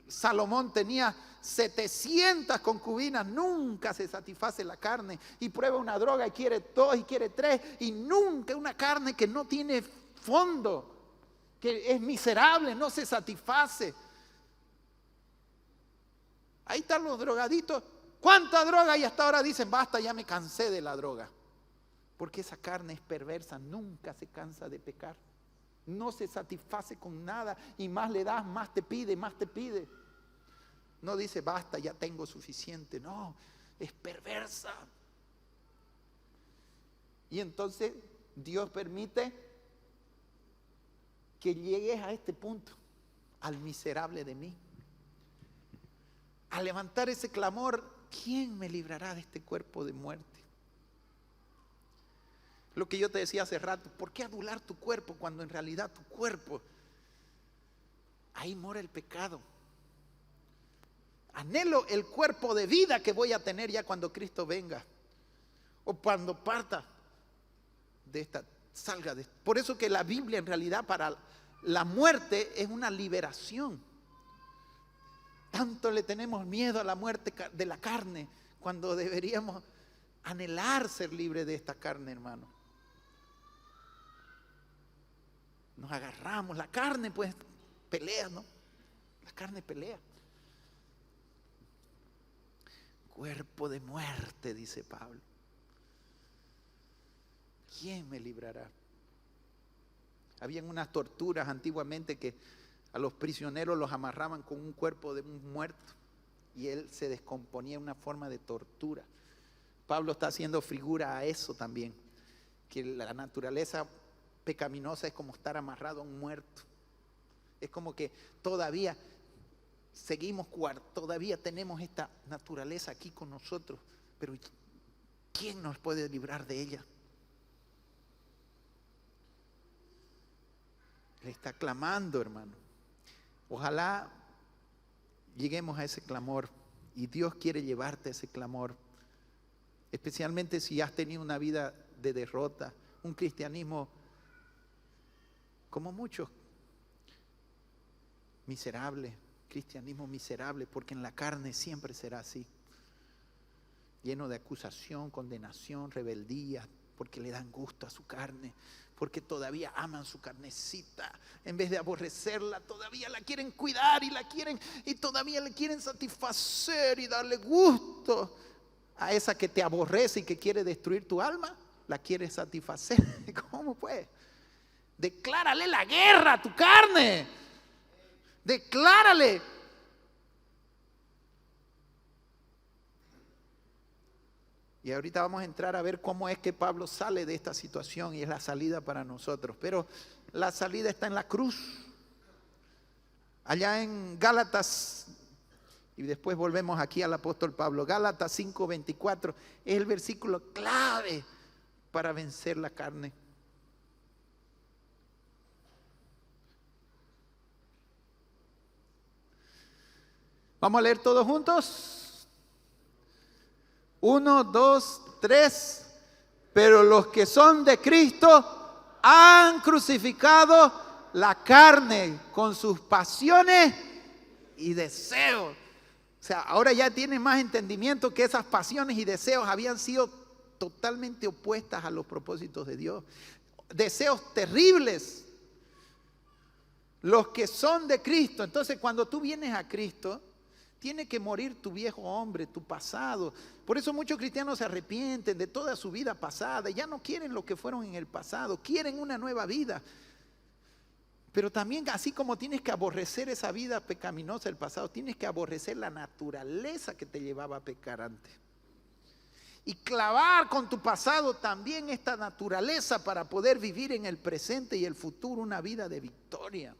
Salomón tenía 700 concubinas, nunca se satisface la carne y prueba una droga y quiere 2 y quiere 3 y nunca, una carne que no tiene fondo, que es miserable, no se satisface. Ahí están los drogaditos. ¿Cuánta droga? Y hasta ahora dicen, basta, ya me cansé de la droga. Porque esa carne es perversa, nunca se cansa de pecar. No se satisface con nada y más le das, más te pide, más te pide. No dice, basta, ya tengo suficiente. No, es perversa. Y entonces Dios permite que llegues a este punto, al miserable de mí. A levantar ese clamor, ¿quién me librará de este cuerpo de muerte? Lo que yo te decía hace rato, ¿por qué adular tu cuerpo cuando en realidad tu cuerpo, ahí mora el pecado? Anhelo el cuerpo de vida que voy a tener ya cuando Cristo venga o cuando parta de esta, salga de. Por eso que la Biblia en realidad para la muerte es una liberación. Tanto le tenemos miedo a la muerte de la carne cuando deberíamos anhelar ser libres de esta carne, hermano. Nos agarramos, la carne pues pelea, ¿no? La carne pelea. Cuerpo de muerte, dice Pablo. ¿Quién me librará? Habían unas torturas antiguamente que a los prisioneros los amarraban con un cuerpo de un muerto y él se descomponía en una forma de tortura. Pablo está haciendo figura a eso también, que la naturaleza pecaminosa es como estar amarrado a un muerto. Es como que todavía seguimos, todavía tenemos esta naturaleza aquí con nosotros, pero ¿quién nos puede librar de ella? Le está clamando, hermano. Ojalá lleguemos a ese clamor y Dios quiere llevarte a ese clamor, especialmente si has tenido una vida de derrota, un cristianismo como muchos, miserable, cristianismo miserable, porque en la carne siempre será así, lleno de acusación, condenación, rebeldía, porque le dan gusto a su carne, porque todavía aman su carnecita, en vez de aborrecerla, todavía la quieren cuidar y la quieren, y todavía le quieren satisfacer y darle gusto a esa que te aborrece y que quiere destruir tu alma, la quiere satisfacer. ¿Cómo pues? Declárale la guerra a tu carne. Declárale. Y ahorita vamos a entrar a ver cómo es que Pablo sale de esta situación y es la salida para nosotros. Pero la salida está en la cruz. Allá en Gálatas, y después volvemos aquí al apóstol Pablo. Gálatas 5:24 es el versículo clave para vencer la carne. Vamos a leer todos juntos. 1, 2, 3. Pero los que son de Cristo han crucificado la carne con sus pasiones y deseos. O sea, ahora ya tienen más entendimiento que esas pasiones y deseos habían sido totalmente opuestas a los propósitos de Dios. Deseos terribles. Los que son de Cristo. Entonces, cuando tú vienes a Cristo, Tiene que morir tu viejo hombre, tu pasado. Por eso muchos cristianos se arrepienten de toda su vida pasada. Ya no quieren lo que fueron en el pasado. Quieren una nueva vida. Pero también, así como tienes que aborrecer esa vida pecaminosa del pasado, tienes que aborrecer la naturaleza que te llevaba a pecar antes. Y clavar con tu pasado también esta naturaleza para poder vivir en el presente y el futuro una vida de victoria.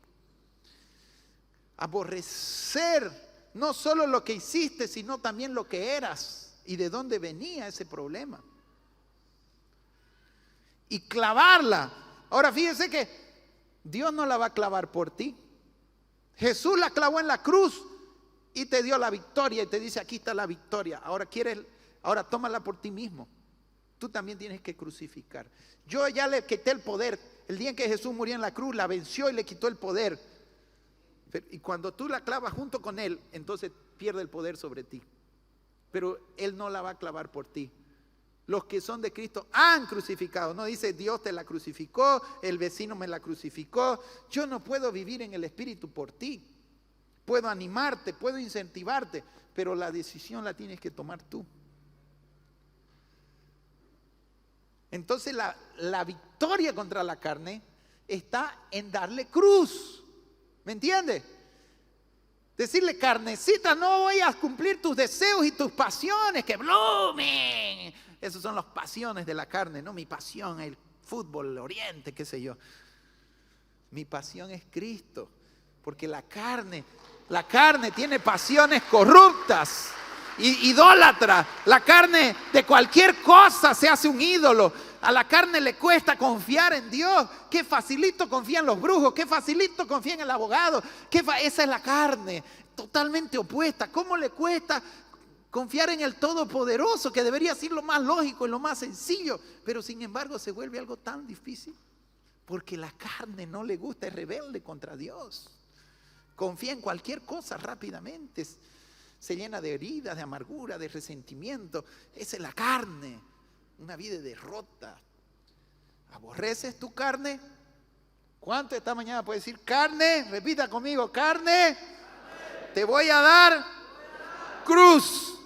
Aborrecer no solo lo que hiciste, sino también lo que eras y de dónde venía ese problema. Y clavarla. Ahora fíjense que Dios no la va a clavar por ti. Jesús la clavó en la cruz y te dio la victoria y te dice, aquí está la victoria. Ahora tómala por ti mismo. Tú también tienes que crucificar. Yo ya le quité el poder. El día en que Jesús murió en la cruz, la venció y le quitó el poder. Y cuando tú la clavas junto con Él, entonces pierde el poder sobre ti. Pero Él no la va a clavar por ti. Los que son de Cristo han crucificado. No dice Dios te la crucificó, el vecino me la crucificó. Yo no puedo vivir en el Espíritu por ti. Puedo animarte, puedo incentivarte, pero la decisión la tienes que tomar tú. Entonces la victoria contra la carne está en darle cruz. ¿Me entiendes? Decirle, carnecita, no voy a cumplir tus deseos y tus pasiones, que blumen. Esas son las pasiones de la carne, ¿no? Mi pasión, el fútbol, el oriente, qué sé yo. Mi pasión es Cristo, porque la carne tiene pasiones corruptas, idólatras. La carne de cualquier cosa se hace un ídolo. A la carne le cuesta confiar en Dios. Qué facilito confía en los brujos, qué facilito confía en el abogado. Esa es la carne, totalmente opuesta. ¿Cómo le cuesta confiar en el Todopoderoso, que debería ser lo más lógico y lo más sencillo? Pero sin embargo se vuelve algo tan difícil, porque la carne no le gusta, es rebelde contra Dios. Confía en cualquier cosa rápidamente, se llena de heridas, de amargura, de resentimiento. Esa es la carne, una vida de derrota. ¿Aborreces tu carne? ¿Cuánto esta mañana puede decir carne? Repita conmigo, carne. Te voy a dar cruz.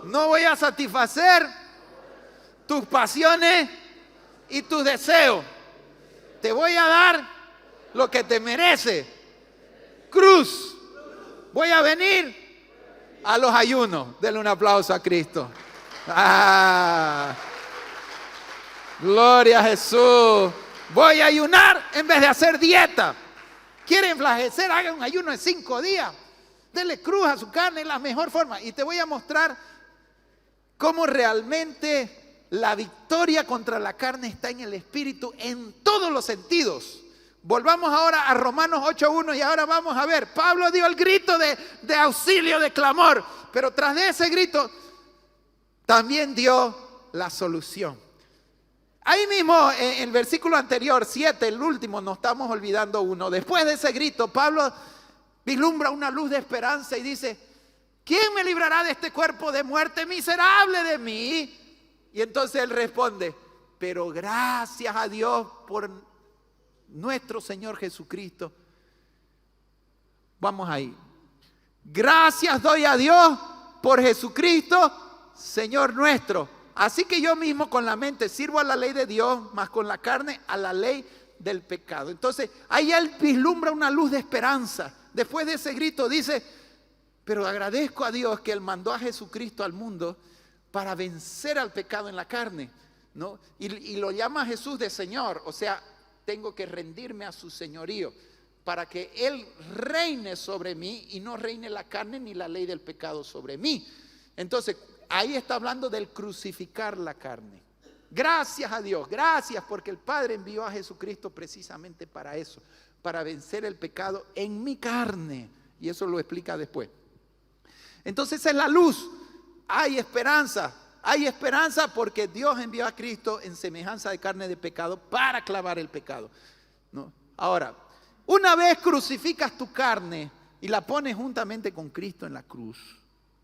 No voy a satisfacer tus pasiones y tus deseos. Te voy a dar lo que te merece. Cruz. Voy a venir a los ayunos. Denle un aplauso a Cristo. Gloria a Jesús. Voy a ayunar en vez de hacer dieta. ¿Quieren enflaquecer? Hagan un ayuno de 5 días. Denle cruz a su carne, es la mejor forma. Y te voy a mostrar cómo realmente la victoria contra la carne está en el Espíritu en todos los sentidos. Volvamos ahora a Romanos 8:1 y ahora vamos a ver. Pablo dio el grito de auxilio, de clamor, pero tras de ese grito también dio la solución. Ahí mismo en el versículo anterior, 7, el último, nos estamos olvidando uno. Después de ese grito, Pablo vislumbra una luz de esperanza y dice, ¿quién me librará de este cuerpo de muerte miserable de mí? Y entonces él responde, pero gracias a Dios por nuestro Señor Jesucristo. Vamos ahí. Gracias doy a Dios por Jesucristo, Señor nuestro. Así que yo mismo con la mente sirvo a la ley de Dios, más con la carne a la ley del pecado. Entonces ahí él vislumbra una luz de esperanza. Después de ese grito dice, pero agradezco a Dios que Él mandó a Jesucristo al mundo para vencer al pecado en la carne, ¿no? Y lo llama Jesús de Señor, o sea, tengo que rendirme a su señorío para que Él reine sobre mí y no reine la carne ni la ley del pecado sobre mí. Entonces, ahí está hablando del crucificar la carne. Gracias a Dios, gracias porque el Padre envió a Jesucristo precisamente para eso, para vencer el pecado en mi carne. Y eso lo explica después. Entonces esa es la luz. Hay esperanza porque Dios envió a Cristo en semejanza de carne de pecado para clavar el pecado, ¿no? Ahora, una vez crucificas tu carne y la pones juntamente con Cristo en la cruz,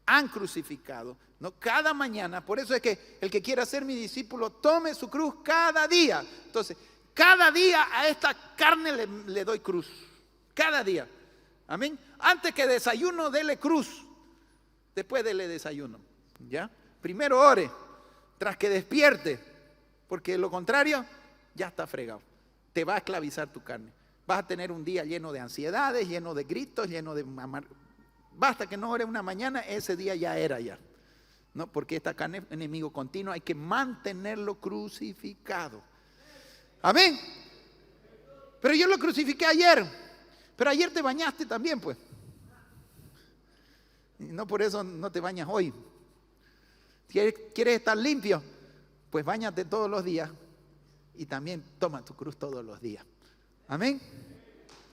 han crucificado, ¿no? Cada mañana. Por eso es que el que quiera ser mi discípulo tome su cruz cada día. Entonces, cada día a esta carne le doy cruz. Cada día. Amén. Antes que desayuno, dele cruz. después dele desayuno, ¿ya? Primero ore, tras que despierte, porque de lo contrario, ya está fregado. Te va a esclavizar tu carne. Vas a tener un día lleno de ansiedades, lleno de gritos, lleno de... Basta que no ore una mañana, ese día ya era ya. ¿No? Porque esta carne es enemigo continuo, hay que mantenerlo crucificado. Amén. Pero yo lo crucifiqué ayer. Pero ayer te bañaste también, pues. Y no por eso no te bañas hoy. ¿Quieres estar limpio? Pues báñate todos los días. Y también toma tu cruz todos los días. Amén.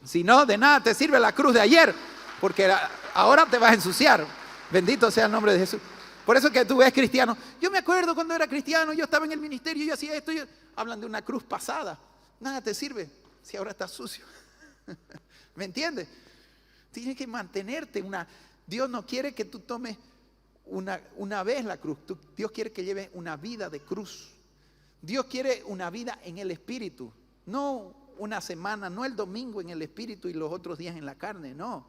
Si no, de nada te sirve la cruz de ayer. Porque ahora te vas a ensuciar. Bendito sea el nombre de Jesús. Por eso que tú ves cristianos. Yo me acuerdo cuando era cristiano, yo estaba en el ministerio, yo hacía esto. Hablan de una cruz pasada. Nada te sirve si ahora estás sucio. ¿Me entiendes? Tienes que mantenerte. Dios no quiere que tú tomes una vez la cruz. Dios quiere que lleves una vida de cruz. Dios quiere una vida en el espíritu. No una semana, no el domingo en el espíritu y los otros días en la carne. No.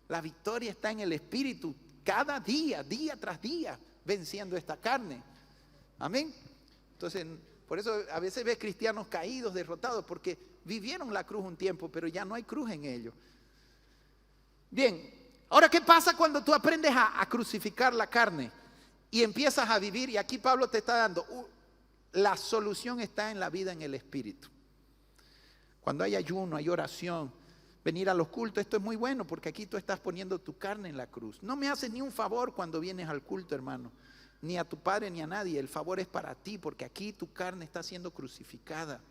La victoria está en el espíritu. Cada día, día tras día, venciendo esta carne. Amén. Entonces, por eso a veces ves cristianos caídos, derrotados, porque vivieron la cruz un tiempo, pero ya no hay cruz en ellos. Bien, ahora, ¿qué pasa cuando tú aprendes a crucificar la carne y empiezas a vivir? Y aquí Pablo te está dando, la solución está en la vida en el espíritu. Cuando hay ayuno, hay oración, venir a los cultos, esto es muy bueno porque aquí tú estás poniendo tu carne en la cruz. No me haces ni un favor cuando vienes al culto, hermano, ni a tu padre ni a nadie. El favor es para ti porque aquí tu carne está siendo crucificada.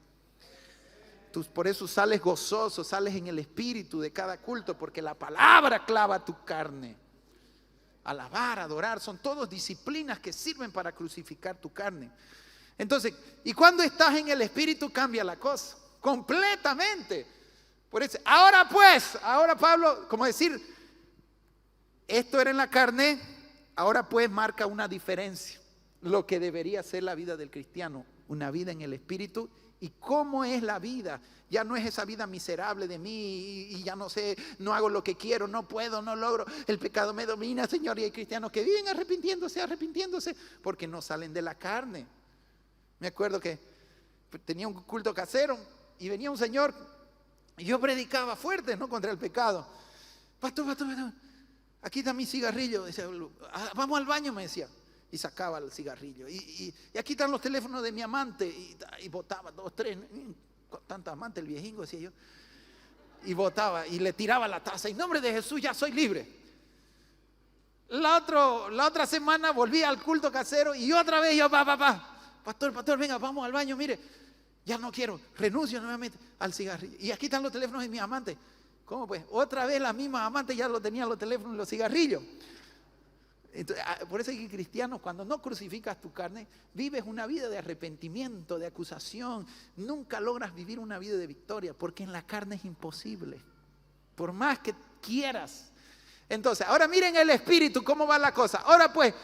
Tú por eso sales gozoso, sales en el espíritu de cada culto, porque la palabra clava tu carne. Alabar, adorar, son todas disciplinas que sirven para crucificar tu carne. Entonces, y cuando estás en el espíritu cambia la cosa, completamente. Por eso, ahora Pablo, como decir, esto era en la carne, ahora pues marca una diferencia. Lo que debería ser la vida del cristiano, una vida en el espíritu. ¿Y cómo es la vida? Ya no es esa vida miserable de mí y ya no sé, no hago lo que quiero, no puedo, no logro, el pecado me domina, Señor. Y hay cristianos que viven arrepintiéndose, porque no salen de la carne. Me acuerdo que tenía un culto casero y venía un señor y yo predicaba fuerte, ¿no? Contra el pecado. Pastor, aquí está mi cigarrillo. Decía, vamos al baño, me decía. Y sacaba el cigarrillo. Y aquí están los teléfonos de mi amante. Y botaba 2, 3. Con tanta amante el viejingo, decía yo. Y botaba y le tiraba la taza. En nombre de Jesús ya soy libre. La otra semana volví al culto casero y otra vez yo, pastor, venga, vamos al baño, mire. Ya no quiero, renuncio nuevamente al cigarrillo. Y aquí están los teléfonos de mi amante. ¿Cómo pues? Otra vez la misma amante ya lo tenían los teléfonos y los cigarrillos. Entonces, por eso es que cristianos, cuando no crucificas tu carne, vives una vida de arrepentimiento, de acusación. Nunca logras vivir una vida de victoria, porque en la carne es imposible, por más que quieras. Entonces, ahora miren el espíritu, cómo va la cosa. Ahora pues,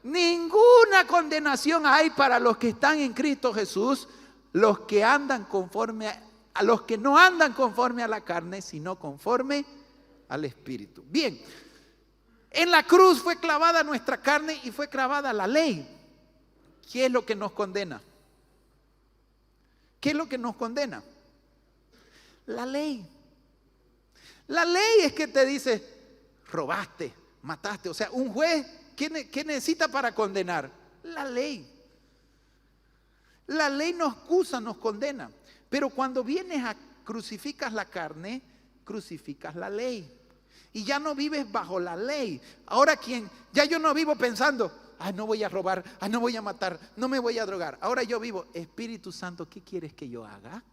ninguna condenación hay para los que están en Cristo Jesús, los que andan conforme a los que no andan conforme a la carne, sino conforme al espíritu. Bien. En la cruz fue clavada nuestra carne y fue clavada la ley. ¿Qué es lo que nos condena? ¿Qué es lo que nos condena? La ley. La ley es que te dice, robaste, mataste. O sea, un juez, ¿qué necesita para condenar? La ley. La ley nos acusa, nos condena. Pero cuando vienes a crucificas la carne, crucificas la ley. Y ya no vives bajo la ley. Ahora ya yo no vivo pensando, no voy a robar, no voy a matar, no me voy a drogar. Ahora yo vivo, Espíritu Santo, ¿qué quieres que yo haga?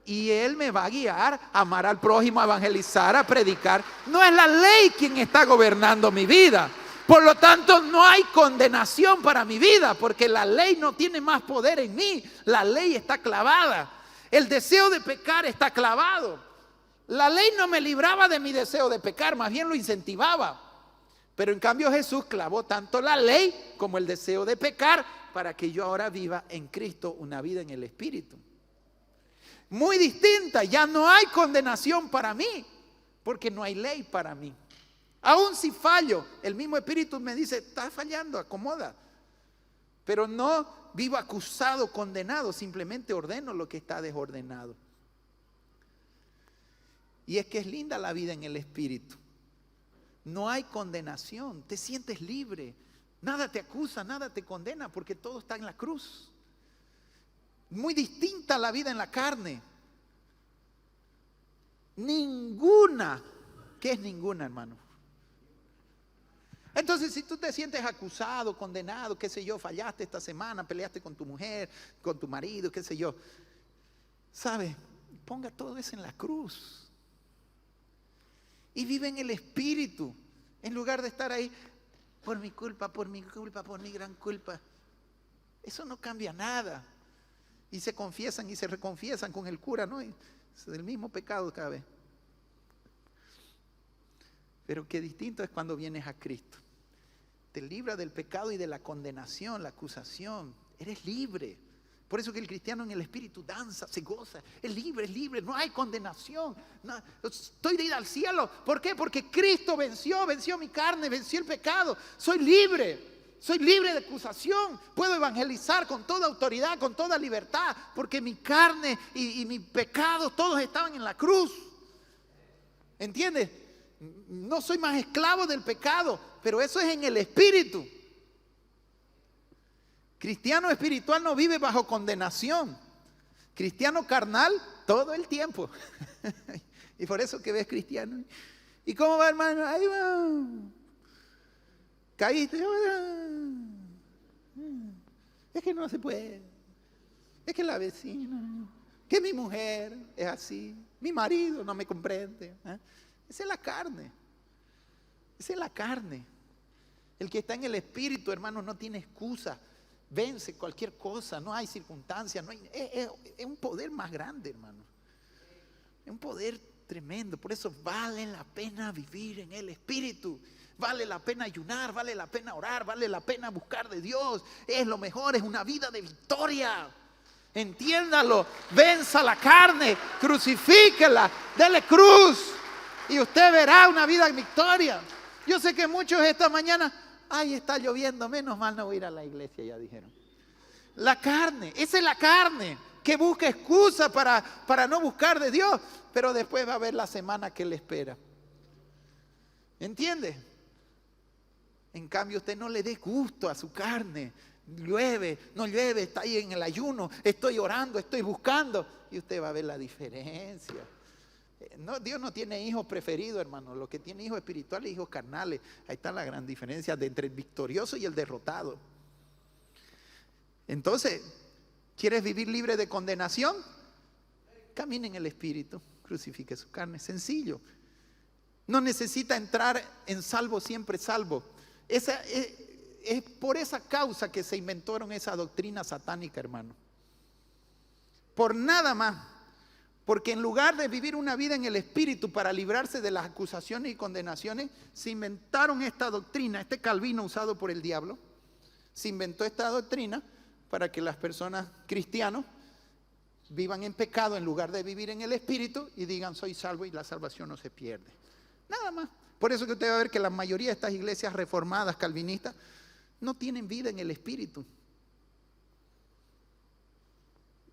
Y Él me va a guiar a amar al prójimo, a evangelizar, a predicar. No es la ley quien está gobernando mi vida. Por lo tanto, no hay condenación para mi vida, porque la ley no tiene más poder en mí. La ley está clavada. El deseo de pecar está clavado. La ley no me libraba de mi deseo de pecar, más bien lo incentivaba. Pero en cambio Jesús clavó tanto la ley como el deseo de pecar para que yo ahora viva en Cristo una vida en el Espíritu. Muy distinta, ya no hay condenación para mí, porque no hay ley para mí. Aún si fallo, el mismo Espíritu me dice, estás fallando, acomoda. Pero no vivo acusado, condenado, simplemente ordeno lo que está desordenado. Y es que es linda la vida en el Espíritu. No hay condenación, te sientes libre. Nada te acusa, nada te condena, porque todo está en la cruz. Muy distinta la vida en la carne. Ninguna. ¿Qué es ninguna, hermano? Entonces, si tú te sientes acusado, condenado, qué sé yo, fallaste esta semana, peleaste con tu mujer, con tu marido, qué sé yo, ¿sabe? Ponga todo eso en la cruz. Y vive en el Espíritu, en lugar de estar ahí, por mi culpa, por mi culpa, por mi gran culpa. Eso no cambia nada. Y se confiesan y se reconfiesan con el cura, ¿no? Y es el mismo pecado cada vez. Pero qué distinto es cuando vienes a Cristo. Te libra del pecado y de la condenación, la acusación. Eres libre. Por eso que el cristiano en el Espíritu danza, se goza. Es libre, no hay condenación. No, estoy de ir al cielo. ¿Por qué? Porque Cristo venció mi carne, venció el pecado. Soy libre de acusación. Puedo evangelizar con toda autoridad, con toda libertad. Porque mi carne y mi pecado, todos estaban en la cruz. ¿Entiendes? No soy más esclavo del pecado, pero eso es en el Espíritu. Cristiano espiritual no vive bajo condenación. Cristiano carnal todo el tiempo. Y por eso que ves cristiano. ¿Y cómo va, hermano? Ahí va. Caíste. Es que no se puede. Es que la vecina, que mi mujer es así. Mi marido no me comprende. Esa es la carne. Esa es la carne. El que está en el Espíritu, hermano, no tiene excusa. Vence cualquier cosa, no hay circunstancia. Es un poder más grande, hermano. Es un poder tremendo. Por eso vale la pena vivir en el Espíritu. Vale la pena ayunar, vale la pena orar, vale la pena buscar de Dios. Es lo mejor, es una vida de victoria. Entiéndalo, venza la carne, crucifíquela, dele cruz. Y usted verá una vida en victoria. Yo sé que muchos esta mañana, ay, está lloviendo, menos mal no voy a ir a la iglesia, ya dijeron. La carne, esa es la carne, que busca excusa para no buscar de Dios, pero después va a haber la semana que le espera. ¿Entiende? En cambio, usted no le dé gusto a su carne. Llueve, no llueve, está ahí en el ayuno, estoy orando, estoy buscando, y usted va a ver la diferencia. No, Dios no tiene hijos preferidos, hermano. Lo que tiene hijos espirituales, hijos carnales. Ahí está la gran diferencia entre el victorioso y el derrotado. Entonces, ¿quieres vivir libre de condenación? Camine en el Espíritu, crucifique su carne, sencillo. No necesita entrar en salvo siempre salvo. Es por esa causa que se inventaron esa doctrina satánica, hermano. Por nada más. Porque en lugar de vivir una vida en el Espíritu para librarse de las acusaciones y condenaciones, se inventaron esta doctrina, este Calvino usado por el diablo, se inventó esta doctrina para que las personas cristianas vivan en pecado en lugar de vivir en el Espíritu y digan soy salvo y la salvación no se pierde. Nada más. Por eso que usted va a ver que la mayoría de estas iglesias reformadas calvinistas no tienen vida en el Espíritu.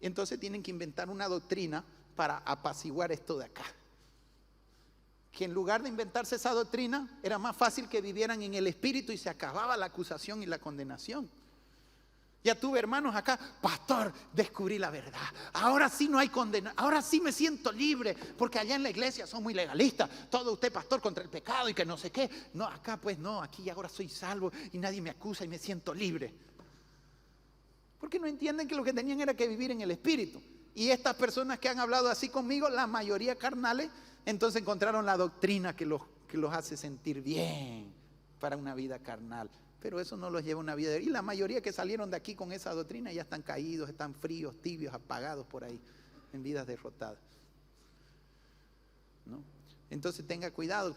Entonces tienen que inventar una doctrina para apaciguar esto de acá. Que en lugar de inventarse esa doctrina, era más fácil que vivieran en el Espíritu y se acababa la acusación y la condenación. Ya tuve hermanos acá, pastor, descubrí la verdad. Ahora sí no hay condena, ahora sí me siento libre, porque allá en la iglesia son muy legalistas. Todo usted, pastor, contra el pecado y que no sé qué. No, acá pues no, aquí ahora soy salvo y nadie me acusa y me siento libre. Porque no entienden que lo que tenían era que vivir en el Espíritu. Y estas personas que han hablado así conmigo, la mayoría carnales, entonces encontraron la doctrina que los hace sentir bien para una vida carnal. Pero eso no los lleva a una vida. Y la mayoría que salieron de aquí con esa doctrina ya están caídos, están fríos, tibios, apagados por ahí, en vidas derrotadas. ¿No? Entonces tenga cuidado,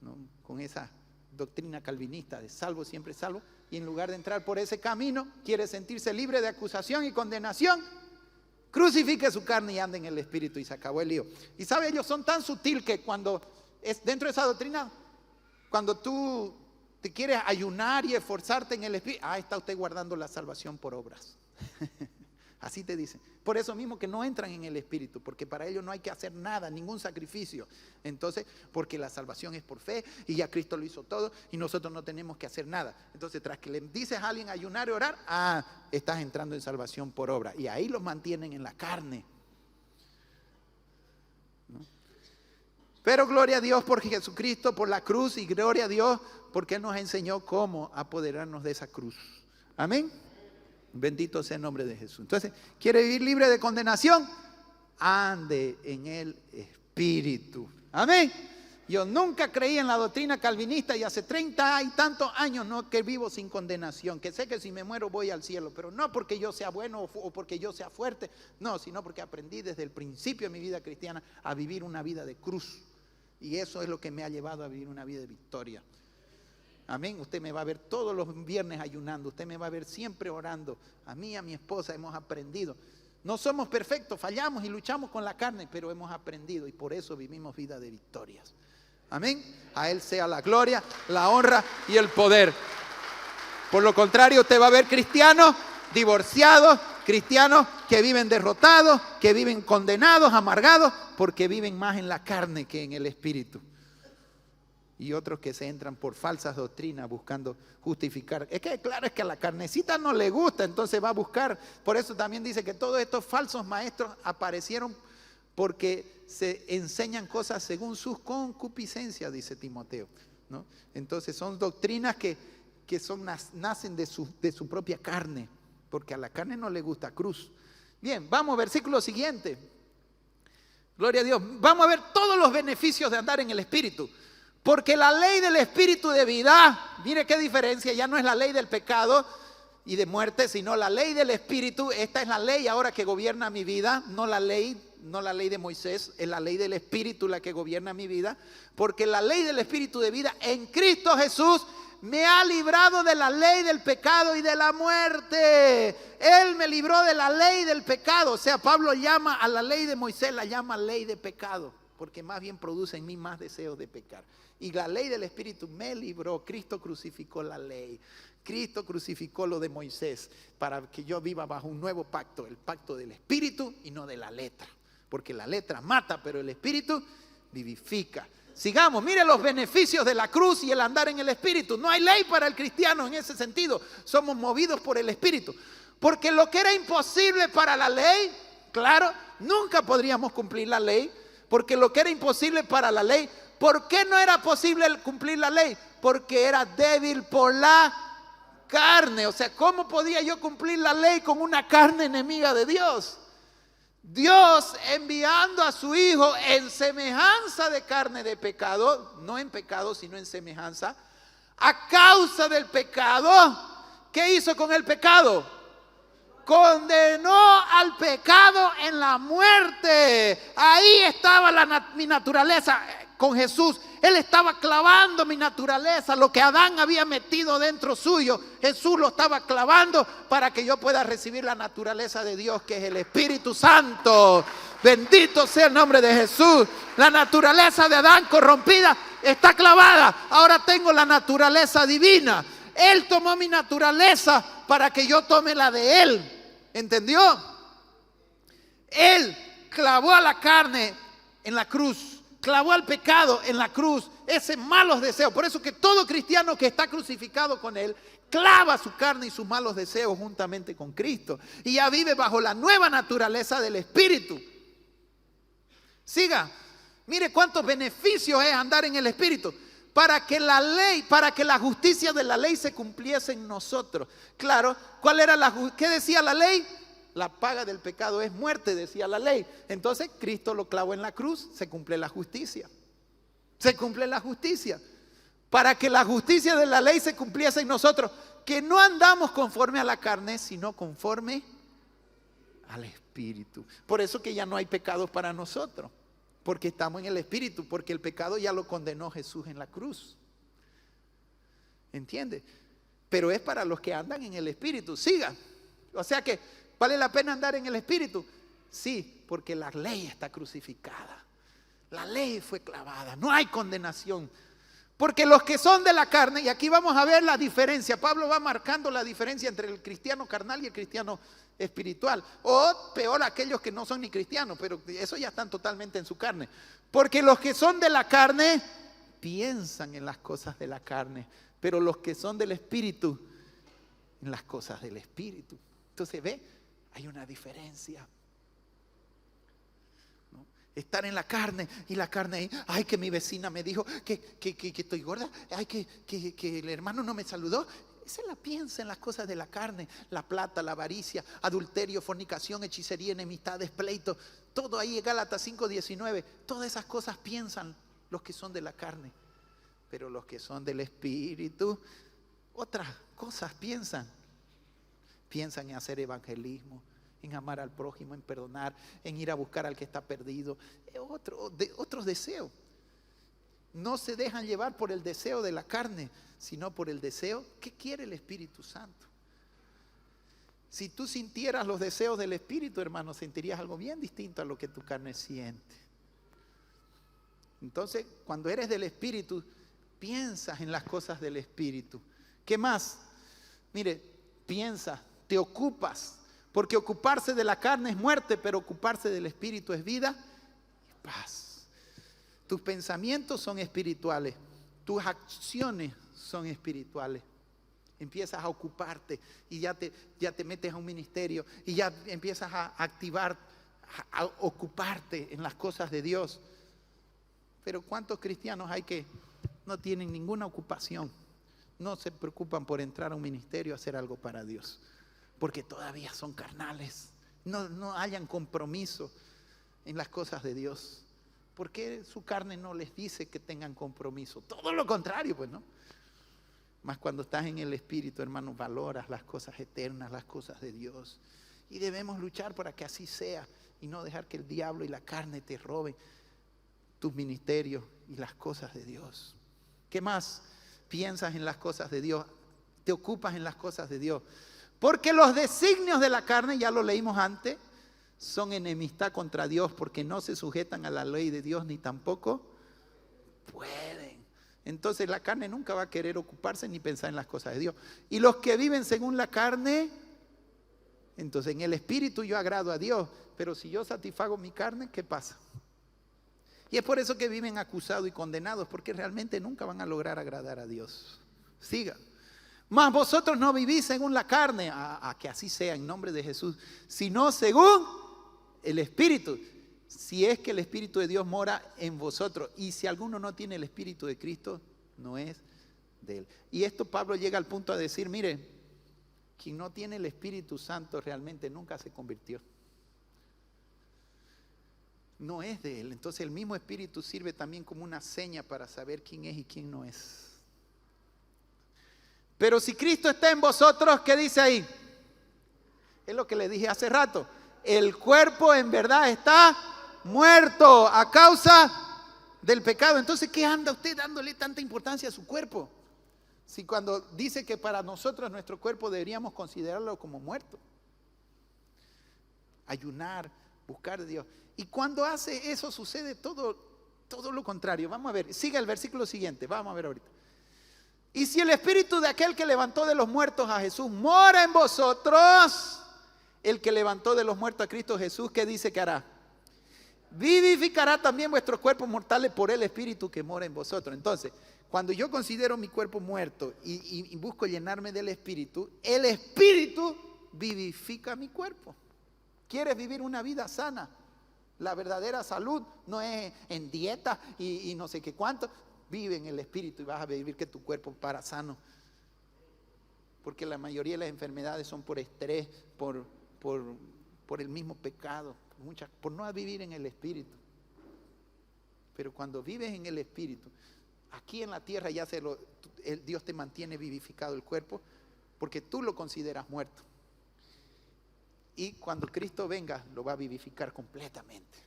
¿no?, con esa doctrina calvinista de salvo siempre salvo. Y en lugar de entrar por ese camino, quiere sentirse libre de acusación y condenación. Crucifique su carne y ande en el Espíritu y se acabó el lío. Y sabe, ellos son tan sutil que cuando es dentro de esa doctrina cuando tú te quieres ayunar y esforzarte en el espíritu, está usted guardando la salvación por obras. Así te dicen. Por eso mismo que no entran en el espíritu, porque para ellos no hay que hacer nada, ningún sacrificio. Entonces, porque la salvación es por fe y ya Cristo lo hizo todo y nosotros no tenemos que hacer nada. Entonces, tras que le dices a alguien ayunar y orar, estás entrando en salvación por obra. Y ahí los mantienen en la carne. ¿No? Pero gloria a Dios por Jesucristo, por la cruz, y gloria a Dios porque Él nos enseñó cómo apoderarnos de esa cruz. Amén. Bendito sea el nombre de Jesús. Entonces, ¿quiere vivir libre de condenación? Ande en el Espíritu. Amén. Yo nunca creí en la doctrina calvinista y hace 30 y tantos años que vivo sin condenación, que sé que si me muero voy al cielo, pero no porque yo sea bueno o porque yo sea fuerte, no, sino porque aprendí desde el principio de mi vida cristiana a vivir una vida de cruz. Y eso es lo que me ha llevado a vivir una vida de victoria. Amén. Usted me va a ver todos los viernes ayunando. Usted me va a ver siempre orando. A mí y a mi esposa hemos aprendido. No somos perfectos, fallamos y luchamos con la carne, pero hemos aprendido y por eso vivimos vida de victorias. Amén. A Él sea la gloria, la honra y el poder. Por lo contrario, usted va a ver cristianos divorciados, cristianos que viven derrotados, que viven condenados, amargados, porque viven más en la carne que en el espíritu. Y otros que se entran por falsas doctrinas buscando justificar. Es que claro, es que a la carnecita no le gusta, entonces va a buscar. Por eso también dice que todos estos falsos maestros aparecieron porque se enseñan cosas según sus concupiscencias, dice Timoteo, ¿no? Entonces son doctrinas que nacen de su propia carne, porque a la carne no le gusta cruz. Bien, vamos, versículo siguiente. Gloria a Dios. Vamos a ver todos los beneficios de andar en el Espíritu. Porque la ley del Espíritu de vida, mire qué diferencia, ya no es la ley del pecado y de muerte, sino la ley del Espíritu. Esta es la ley ahora que gobierna mi vida, no la ley de Moisés, es la ley del Espíritu la que gobierna mi vida. Porque la ley del Espíritu de vida en Cristo Jesús me ha librado de la ley del pecado y de la muerte. Él me libró de la ley del pecado. O sea, Pablo llama a la ley de Moisés, la llama ley de pecado, porque más bien produce en mí más deseos de pecar. Y la ley del Espíritu me libró. Cristo crucificó la ley. Cristo crucificó lo de Moisés para que yo viva bajo un nuevo pacto, el pacto del Espíritu y no de la letra. Porque la letra mata, pero el Espíritu vivifica. Sigamos, mire los beneficios de la cruz y el andar en el Espíritu. No hay ley para el cristiano en ese sentido. Somos movidos por el Espíritu. Porque lo que era imposible para la ley, claro, nunca podríamos cumplir la ley. Porque lo que era imposible para la ley, ¿por qué no era posible cumplir la ley? Porque era débil por la carne. O sea, ¿cómo podía yo cumplir la ley con una carne enemiga de Dios? Dios enviando a su Hijo en semejanza de carne de pecado, no en pecado sino en semejanza, a causa del pecado. ¿Qué hizo con el pecado? Condenó al pecado en la muerte. Ahí estaba mi naturaleza con Jesús. Él estaba clavando mi naturaleza, lo que Adán había metido dentro suyo. Jesús lo estaba clavando para que yo pueda recibir la naturaleza de Dios, que es el Espíritu Santo. Bendito sea el nombre de Jesús. La naturaleza de Adán corrompida está clavada. Ahora tengo la naturaleza divina. Él tomó mi naturaleza para que yo tome la de Él. ¿Entendió? Él clavó a la carne en la cruz, clavó al pecado en la cruz, ese malos deseos. Por eso que todo cristiano que está crucificado con Él clava su carne y sus malos deseos juntamente con Cristo y ya vive bajo la nueva naturaleza del Espíritu. Siga, mire cuántos beneficios es andar en el Espíritu. Para que la ley, para que la justicia de la ley se cumpliese en nosotros. Claro, ¿cuál era qué decía la ley? La paga del pecado es muerte, decía la ley. Entonces Cristo lo clavó en la cruz, se cumple la justicia. Se cumple la justicia. Para que la justicia de la ley se cumpliese en nosotros, que no andamos conforme a la carne, sino conforme al Espíritu. Por eso que ya no hay pecados para nosotros. Porque estamos en el Espíritu, porque el pecado ya lo condenó Jesús en la cruz. ¿Entiende? Pero es para los que andan en el Espíritu. Siga. O sea que, ¿vale la pena andar en el Espíritu? Sí, porque la ley está crucificada. La ley fue clavada. No hay condenación Porque los que son de la carne, y aquí vamos a ver la diferencia, Pablo va marcando la diferencia entre el cristiano carnal y el cristiano espiritual, o peor aquellos que no son ni cristianos, pero eso ya están totalmente en su carne. Porque los que son de la carne piensan en las cosas de la carne, pero los que son del espíritu, en las cosas del espíritu. Entonces ve, hay una diferencia. Estar en la carne y la carne ahí, ay, que mi vecina me dijo que estoy gorda, ay, que el hermano no me saludó. Esa la piensa en las cosas de la carne, la plata, la avaricia, adulterio, fornicación, hechicería, enemistades, pleitos, todo ahí en Gálatas 5:19, todas esas cosas piensan los que son de la carne, pero los que son del espíritu, otras cosas piensan en hacer evangelismo, en amar al prójimo, en perdonar, en ir a buscar al que está perdido, otros deseos. No se dejan llevar por el deseo de la carne, sino por el deseo que quiere el Espíritu Santo. Si tú sintieras los deseos del Espíritu, hermano, sentirías algo bien distinto a lo que tu carne siente. Entonces, cuando eres del Espíritu, piensas en las cosas del Espíritu. ¿Qué más? Mire, piensas, te ocupas. Porque ocuparse de la carne es muerte, pero ocuparse del Espíritu es vida y paz. Tus pensamientos son espirituales, tus acciones son espirituales. Empiezas a ocuparte y ya te metes a un ministerio y ya empiezas a activar, a ocuparte en las cosas de Dios. Pero ¿cuántos cristianos hay que no tienen ninguna ocupación? No se preocupan por entrar a un ministerio a hacer algo para Dios. Porque todavía son carnales, no hayan compromiso en las cosas de Dios. ¿Por qué su carne no les dice que tengan compromiso? Todo lo contrario, pues, ¿no? Más cuando estás en el Espíritu, hermano, valoras las cosas eternas, las cosas de Dios. Y debemos luchar para que así sea y no dejar que el diablo y la carne te roben tus ministerios y las cosas de Dios. ¿Qué más? Piensas en las cosas de Dios, te ocupas en las cosas de Dios. Porque los designios de la carne, ya lo leímos antes, son enemistad contra Dios, porque no se sujetan a la ley de Dios ni tampoco pueden. Entonces la carne nunca va a querer ocuparse ni pensar en las cosas de Dios. Y los que viven según la carne, entonces en el espíritu yo agrado a Dios, pero si yo satisfago mi carne, ¿qué pasa? Y es por eso que viven acusados y condenados, porque realmente nunca van a lograr agradar a Dios. Siga. Mas vosotros no vivís según la carne, a que así sea en nombre de Jesús, sino según el Espíritu. Si es que el Espíritu de Dios mora en vosotros. Y si alguno no tiene el Espíritu de Cristo, no es de él. Y esto Pablo llega al punto a decir, mire, quien no tiene el Espíritu Santo realmente nunca se convirtió. No es de él. Entonces el mismo Espíritu sirve también como una seña para saber quién es y quién no es. Pero si Cristo está en vosotros, ¿qué dice ahí? Es lo que le dije hace rato. El cuerpo en verdad está muerto a causa del pecado. Entonces, ¿qué anda usted dándole tanta importancia a su cuerpo? Si cuando dice que para nosotros nuestro cuerpo deberíamos considerarlo como muerto. Ayunar, buscar a Dios. Y cuando hace eso sucede todo lo contrario. Vamos a ver, siga el versículo siguiente, vamos a ver ahorita. Y si el espíritu de aquel que levantó de los muertos a Jesús mora en vosotros, el que levantó de los muertos a Cristo Jesús, ¿qué dice que hará? Vivificará también vuestros cuerpos mortales por el espíritu que mora en vosotros. Entonces, cuando yo considero mi cuerpo muerto y busco llenarme del espíritu, el espíritu vivifica mi cuerpo. ¿Quieres vivir una vida sana? La verdadera salud no es en dieta y no sé qué cuánto. Vive en el espíritu y vas a vivir que tu cuerpo para sano. Porque la mayoría de las enfermedades son por estrés, por el mismo pecado, por no vivir en el espíritu. Pero cuando vives en el espíritu, aquí en la tierra ya Dios te mantiene vivificado el cuerpo, porque tú lo consideras muerto. Y cuando Cristo venga, lo va a vivificar completamente.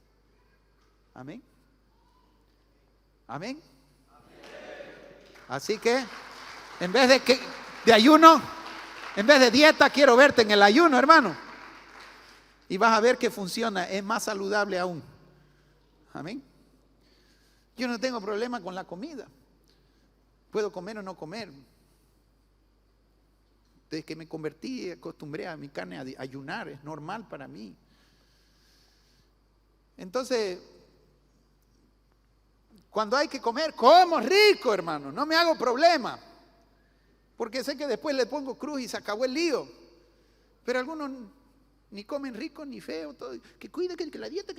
Amén. Amén. Así que, en vez de ayuno, en vez de dieta, quiero verte en el ayuno, hermano. Y vas a ver que funciona, es más saludable aún. Amén. Yo no tengo problema con la comida. Puedo comer o no comer. Desde que me convertí, acostumbré a mi carne a ayunar, es normal para mí. Entonces, cuando hay que comer, como rico, hermano, no me hago problema. Porque sé que después le pongo cruz y se acabó el lío. Pero algunos ni comen rico ni feo, todo. Que cuide que la dieta,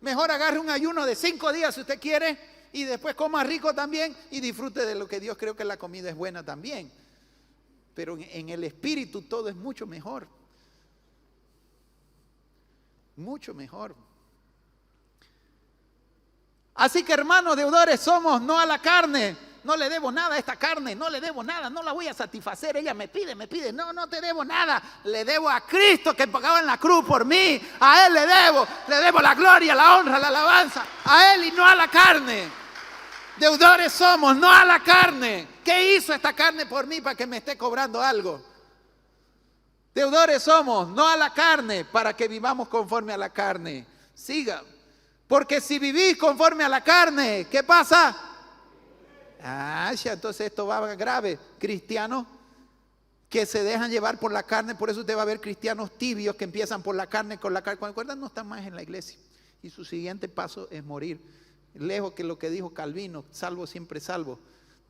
mejor agarre un ayuno de 5 días si usted quiere, y después coma rico también y disfrute de lo que Dios creo que la comida es buena también. Pero en el espíritu todo es mucho mejor. Mucho mejor. Así que hermanos, deudores somos, no a la carne. No le debo nada a esta carne, no le debo nada, no la voy a satisfacer. Ella me pide, no te debo nada. Le debo a Cristo que pagaba en la cruz por mí. A Él le debo la gloria, la honra, la alabanza. A Él y no a la carne. Deudores somos, no a la carne. ¿Qué hizo esta carne por mí para que me esté cobrando algo? Deudores somos, no a la carne, para que vivamos conforme a la carne. Siga. Porque si vivís conforme a la carne, ¿qué pasa? Entonces esto va grave. Cristianos que se dejan llevar por la carne, por eso usted va a ver cristianos tibios que empiezan por la carne, con la carne. Cuando acuerdan, no están más en la iglesia. Y su siguiente paso es morir. Lejos que lo que dijo Calvino, salvo siempre salvo.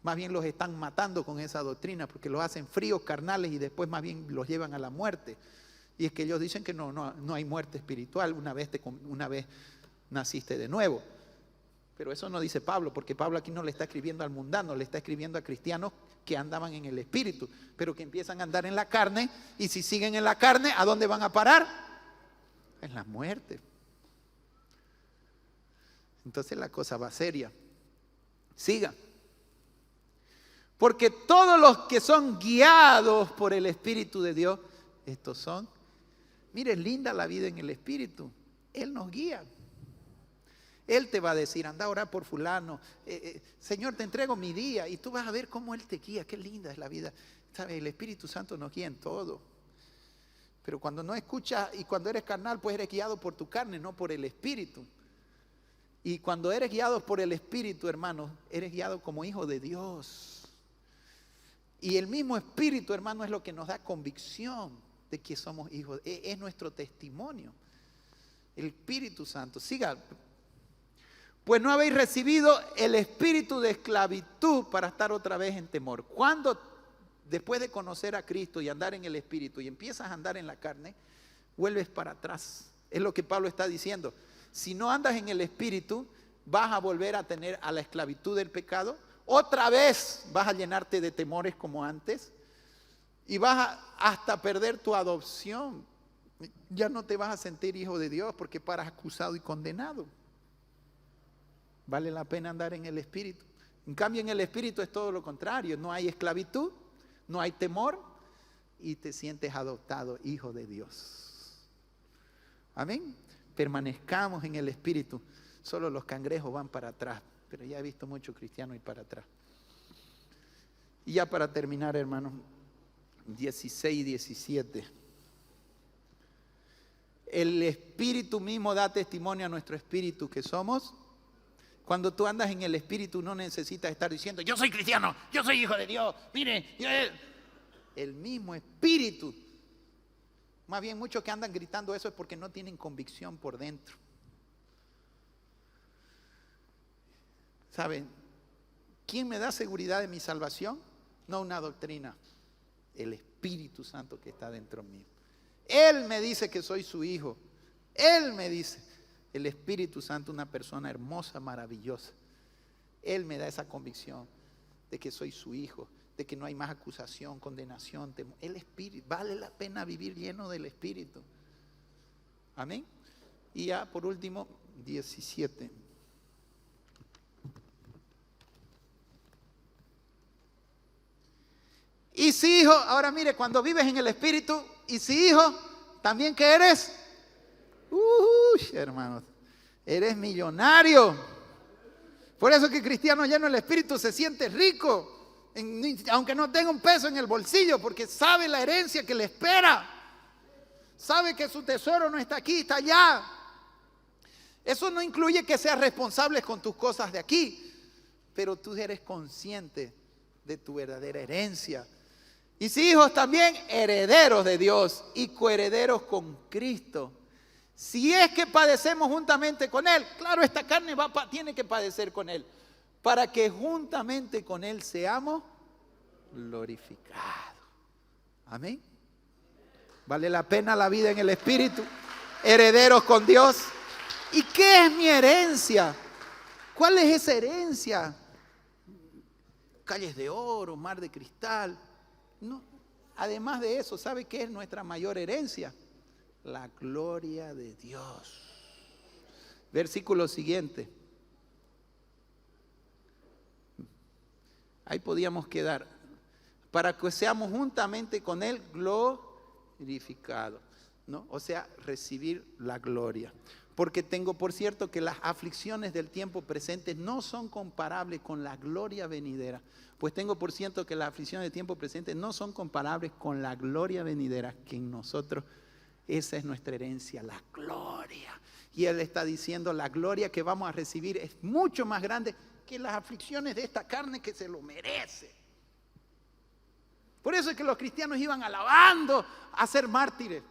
Más bien los están matando con esa doctrina porque los hacen fríos, carnales y después más bien los llevan a la muerte. Y es que ellos dicen que no hay muerte espiritual una vez naciste de nuevo. Pero eso no dice Pablo, porque Pablo aquí no le está escribiendo al mundano, le está escribiendo a cristianos que andaban en el espíritu, pero que empiezan a andar en la carne, y si siguen en la carne, ¿a dónde van a parar? En la muerte. Entonces la cosa va seria. Siga. Porque todos los que son guiados por el Espíritu de Dios, estos son, mire, es linda la vida en el Espíritu. Él nos guía. Él te va a decir, anda a orar por fulano. Señor, te entrego mi día. Y tú vas a ver cómo Él te guía. Qué linda es la vida. ¿Sabe? El Espíritu Santo nos guía en todo. Pero cuando no escuchas y cuando eres carnal, pues eres guiado por tu carne, no por el Espíritu. Y cuando eres guiado por el Espíritu, hermano, eres guiado como hijo de Dios. Y el mismo Espíritu, hermano, es lo que nos da convicción de que somos hijos. Es nuestro testimonio. El Espíritu Santo. Siga. Pues no habéis recibido el espíritu de esclavitud para estar otra vez en temor. Cuando después de conocer a Cristo y andar en el espíritu y empiezas a andar en la carne, vuelves para atrás. Es lo que Pablo está diciendo. Si no andas en el espíritu, vas a volver a tener a la esclavitud del pecado. Otra vez vas a llenarte de temores como antes y vas hasta perder tu adopción. Ya no te vas a sentir hijo de Dios porque paras acusado y condenado. Vale la pena andar en el Espíritu. En cambio, en el Espíritu es todo lo contrario. No hay esclavitud, no hay temor y te sientes adoptado, hijo de Dios. Amén. Permanezcamos en el Espíritu. Solo los cangrejos van para atrás, pero ya he visto muchos cristianos ir para atrás. Y ya para terminar, hermanos, 16 y 17. El Espíritu mismo da testimonio a nuestro espíritu que somos. Cuando tú andas en el Espíritu no necesitas estar diciendo, yo soy cristiano, yo soy hijo de Dios, mire, el mismo Espíritu. Más bien muchos que andan gritando eso es porque no tienen convicción por dentro. ¿Saben? ¿Quién me da seguridad de mi salvación? No una doctrina, el Espíritu Santo que está dentro mío. Él me dice que soy su hijo. Él me dice. El Espíritu Santo, una persona hermosa, maravillosa. Él me da esa convicción de que soy su hijo, de que no hay más acusación, condenación, temor. El Espíritu, vale la pena vivir lleno del Espíritu. Amén. Y ya por último, 17. Y si hijo, ahora mire, cuando vives en el Espíritu, y si hijo, también que eres, hermanos, eres millonario. Por eso que el cristiano lleno del Espíritu se siente rico, aunque no tenga un peso en el bolsillo, porque sabe la herencia que le espera. Sabe que su tesoro no está aquí, está allá. Eso no incluye que seas responsable con tus cosas de aquí, pero tú eres consciente de tu verdadera herencia. Y si hijos también, herederos de Dios y coherederos con Cristo. Si es que padecemos juntamente con Él, claro, esta carne tiene que padecer con Él, para que juntamente con Él seamos glorificados. Amén. Vale la pena la vida en el Espíritu, herederos con Dios. ¿Y qué es mi herencia? ¿Cuál es esa herencia? Calles de oro, mar de cristal. No. Además de eso, ¿sabe qué es nuestra mayor herencia? La gloria de Dios. Versículo siguiente. Ahí podíamos quedar. Para que seamos juntamente con Él glorificados, ¿no? O sea, recibir la gloria. Porque tengo por cierto que las aflicciones del tiempo presente no son comparables con la gloria venidera. Pues tengo por cierto que las aflicciones del tiempo presente no son comparables con la gloria venidera, que en nosotros, esa es nuestra herencia, la gloria. Y Él está diciendo, la gloria que vamos a recibir es mucho más grande que las aflicciones de esta carne que se lo merece. Por eso es que los cristianos iban alabando a ser mártires.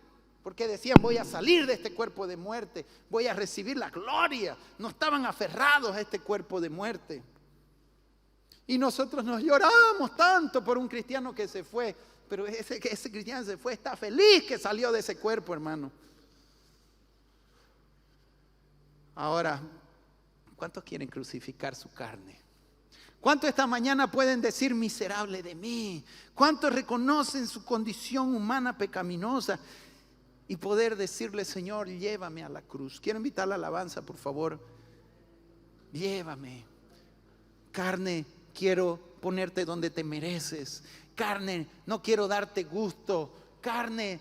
Porque decían, voy a salir de este cuerpo de muerte, voy a recibir la gloria. No estaban aferrados a este cuerpo de muerte. Y nosotros nos lloramos tanto por un cristiano que se fue. Pero ese cristiano se fue, está feliz que salió de ese cuerpo, hermano. Ahora, ¿cuántos quieren crucificar su carne? ¿Cuántos esta mañana pueden decir miserable de mí? ¿Cuántos reconocen su condición humana pecaminosa? Y poder decirle, Señor, llévame a la cruz. Quiero invitar a la alabanza, por favor. Llévame. Carne, quiero ponerte donde te mereces. Carne, no quiero darte gusto. Carne,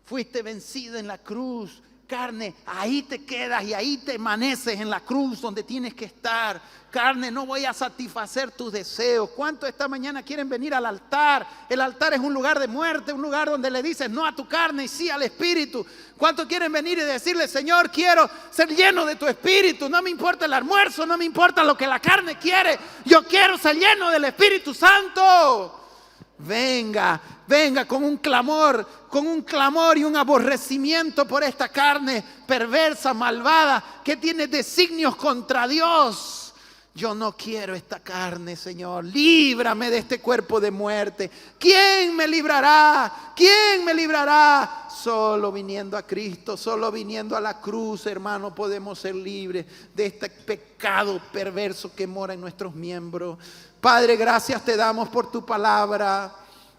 fuiste vencida en la cruz. Carne, ahí te quedas y ahí te amaneces en la cruz donde tienes que estar. Carne, no voy a satisfacer tus deseos. ¿Cuántos esta mañana quieren venir al altar? El altar es un lugar de muerte, un lugar donde le dices no a tu carne y sí al Espíritu. ¿Cuántos quieren venir y decirle, Señor, quiero ser lleno de tu Espíritu? No me importa el almuerzo, no me importa lo que la carne quiere. Yo quiero ser lleno del Espíritu Santo. Venga, venga con un clamor y un aborrecimiento por esta carne perversa, malvada, que tiene designios contra Dios. Yo no quiero esta carne, Señor. Líbrame de este cuerpo de muerte. ¿Quién me librará? ¿Quién me librará? Solo viniendo a Cristo, solo viniendo a la cruz, hermano, podemos ser libres de este pecado perverso que mora en nuestros miembros. Padre, gracias te damos por tu palabra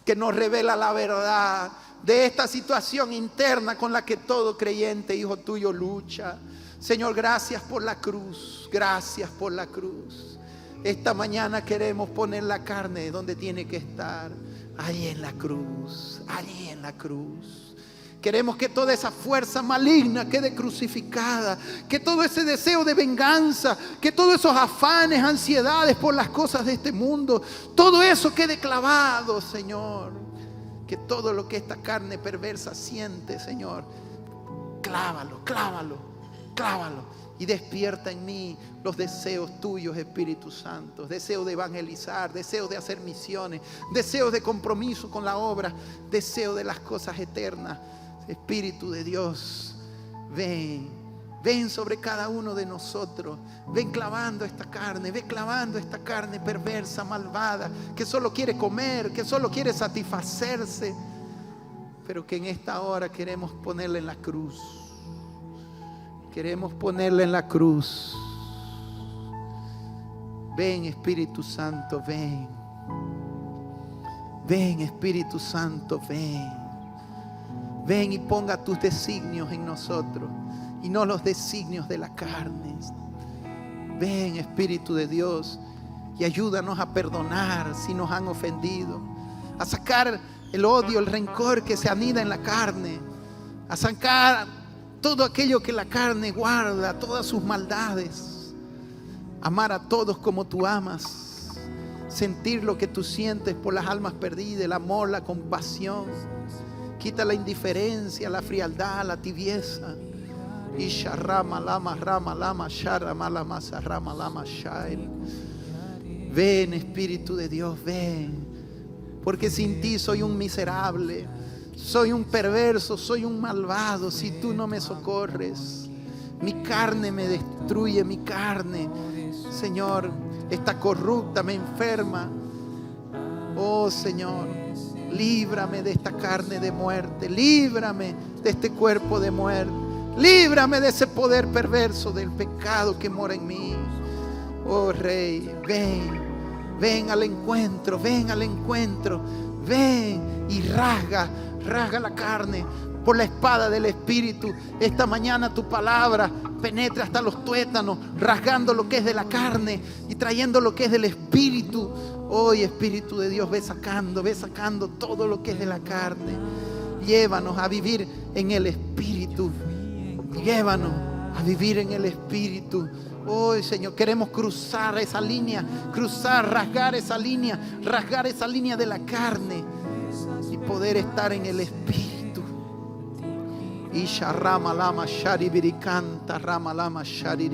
que nos revela la verdad de esta situación interna con la que todo creyente, hijo tuyo, lucha. Señor, gracias por la cruz, gracias por la cruz. Esta mañana queremos poner la carne donde tiene que estar, allí en la cruz, allí en la cruz. Queremos que toda esa fuerza maligna quede crucificada, que todo ese deseo de venganza, que todos esos afanes, ansiedades por las cosas de este mundo, todo eso quede clavado, Señor. Que todo lo que esta carne perversa siente, Señor, clávalo, clávalo, clávalo. Y despierta en mí los deseos tuyos, Espíritu Santo. Deseos de evangelizar, deseos de hacer misiones, deseos de compromiso con la obra, deseos de las cosas eternas. Espíritu de Dios, ven, ven sobre cada uno de nosotros. Ven clavando esta carne, ven clavando esta carne perversa, malvada, que solo quiere comer, que solo quiere satisfacerse, pero que en esta hora queremos ponerla en la cruz. Queremos ponerla en la cruz. Ven, Espíritu Santo, ven. Ven, Espíritu Santo, ven. Ven y ponga tus designios en nosotros y no los designios de la carne. Ven, Espíritu de Dios, y ayúdanos a perdonar si nos han ofendido, a sacar el odio, el rencor que se anida en la carne, a sacar todo aquello que la carne guarda, todas sus maldades, amar a todos como tú amas, sentir lo que tú sientes por las almas perdidas, el amor, la compasión. Quita la indiferencia, la frialdad, la tibieza. Isha rama lama shair. Ven, Espíritu de Dios, ven. Porque sin ti soy un miserable, soy un perverso, soy un malvado. Si tú no me socorres, mi carne me destruye, mi carne, Señor, está corrupta, me enferma. Oh Señor, líbrame de esta carne de muerte, líbrame de este cuerpo de muerte, líbrame de ese poder perverso del pecado que mora en mí. Oh Rey, ven. Ven al encuentro, ven al encuentro, ven y rasga la carne por la espada del Espíritu. Esta mañana tu palabra penetra hasta los tuétanos, rasgando lo que es de la carne y trayendo lo que es del Espíritu. Hoy, Espíritu de Dios, ve sacando todo lo que es de la carne. Llévanos a vivir en el Espíritu. Llévanos a vivir en el Espíritu. Hoy, Señor, queremos cruzar esa línea, rasgar esa línea de la carne y poder estar en el Espíritu. Isha rama lama shari biricanta rama lama shari.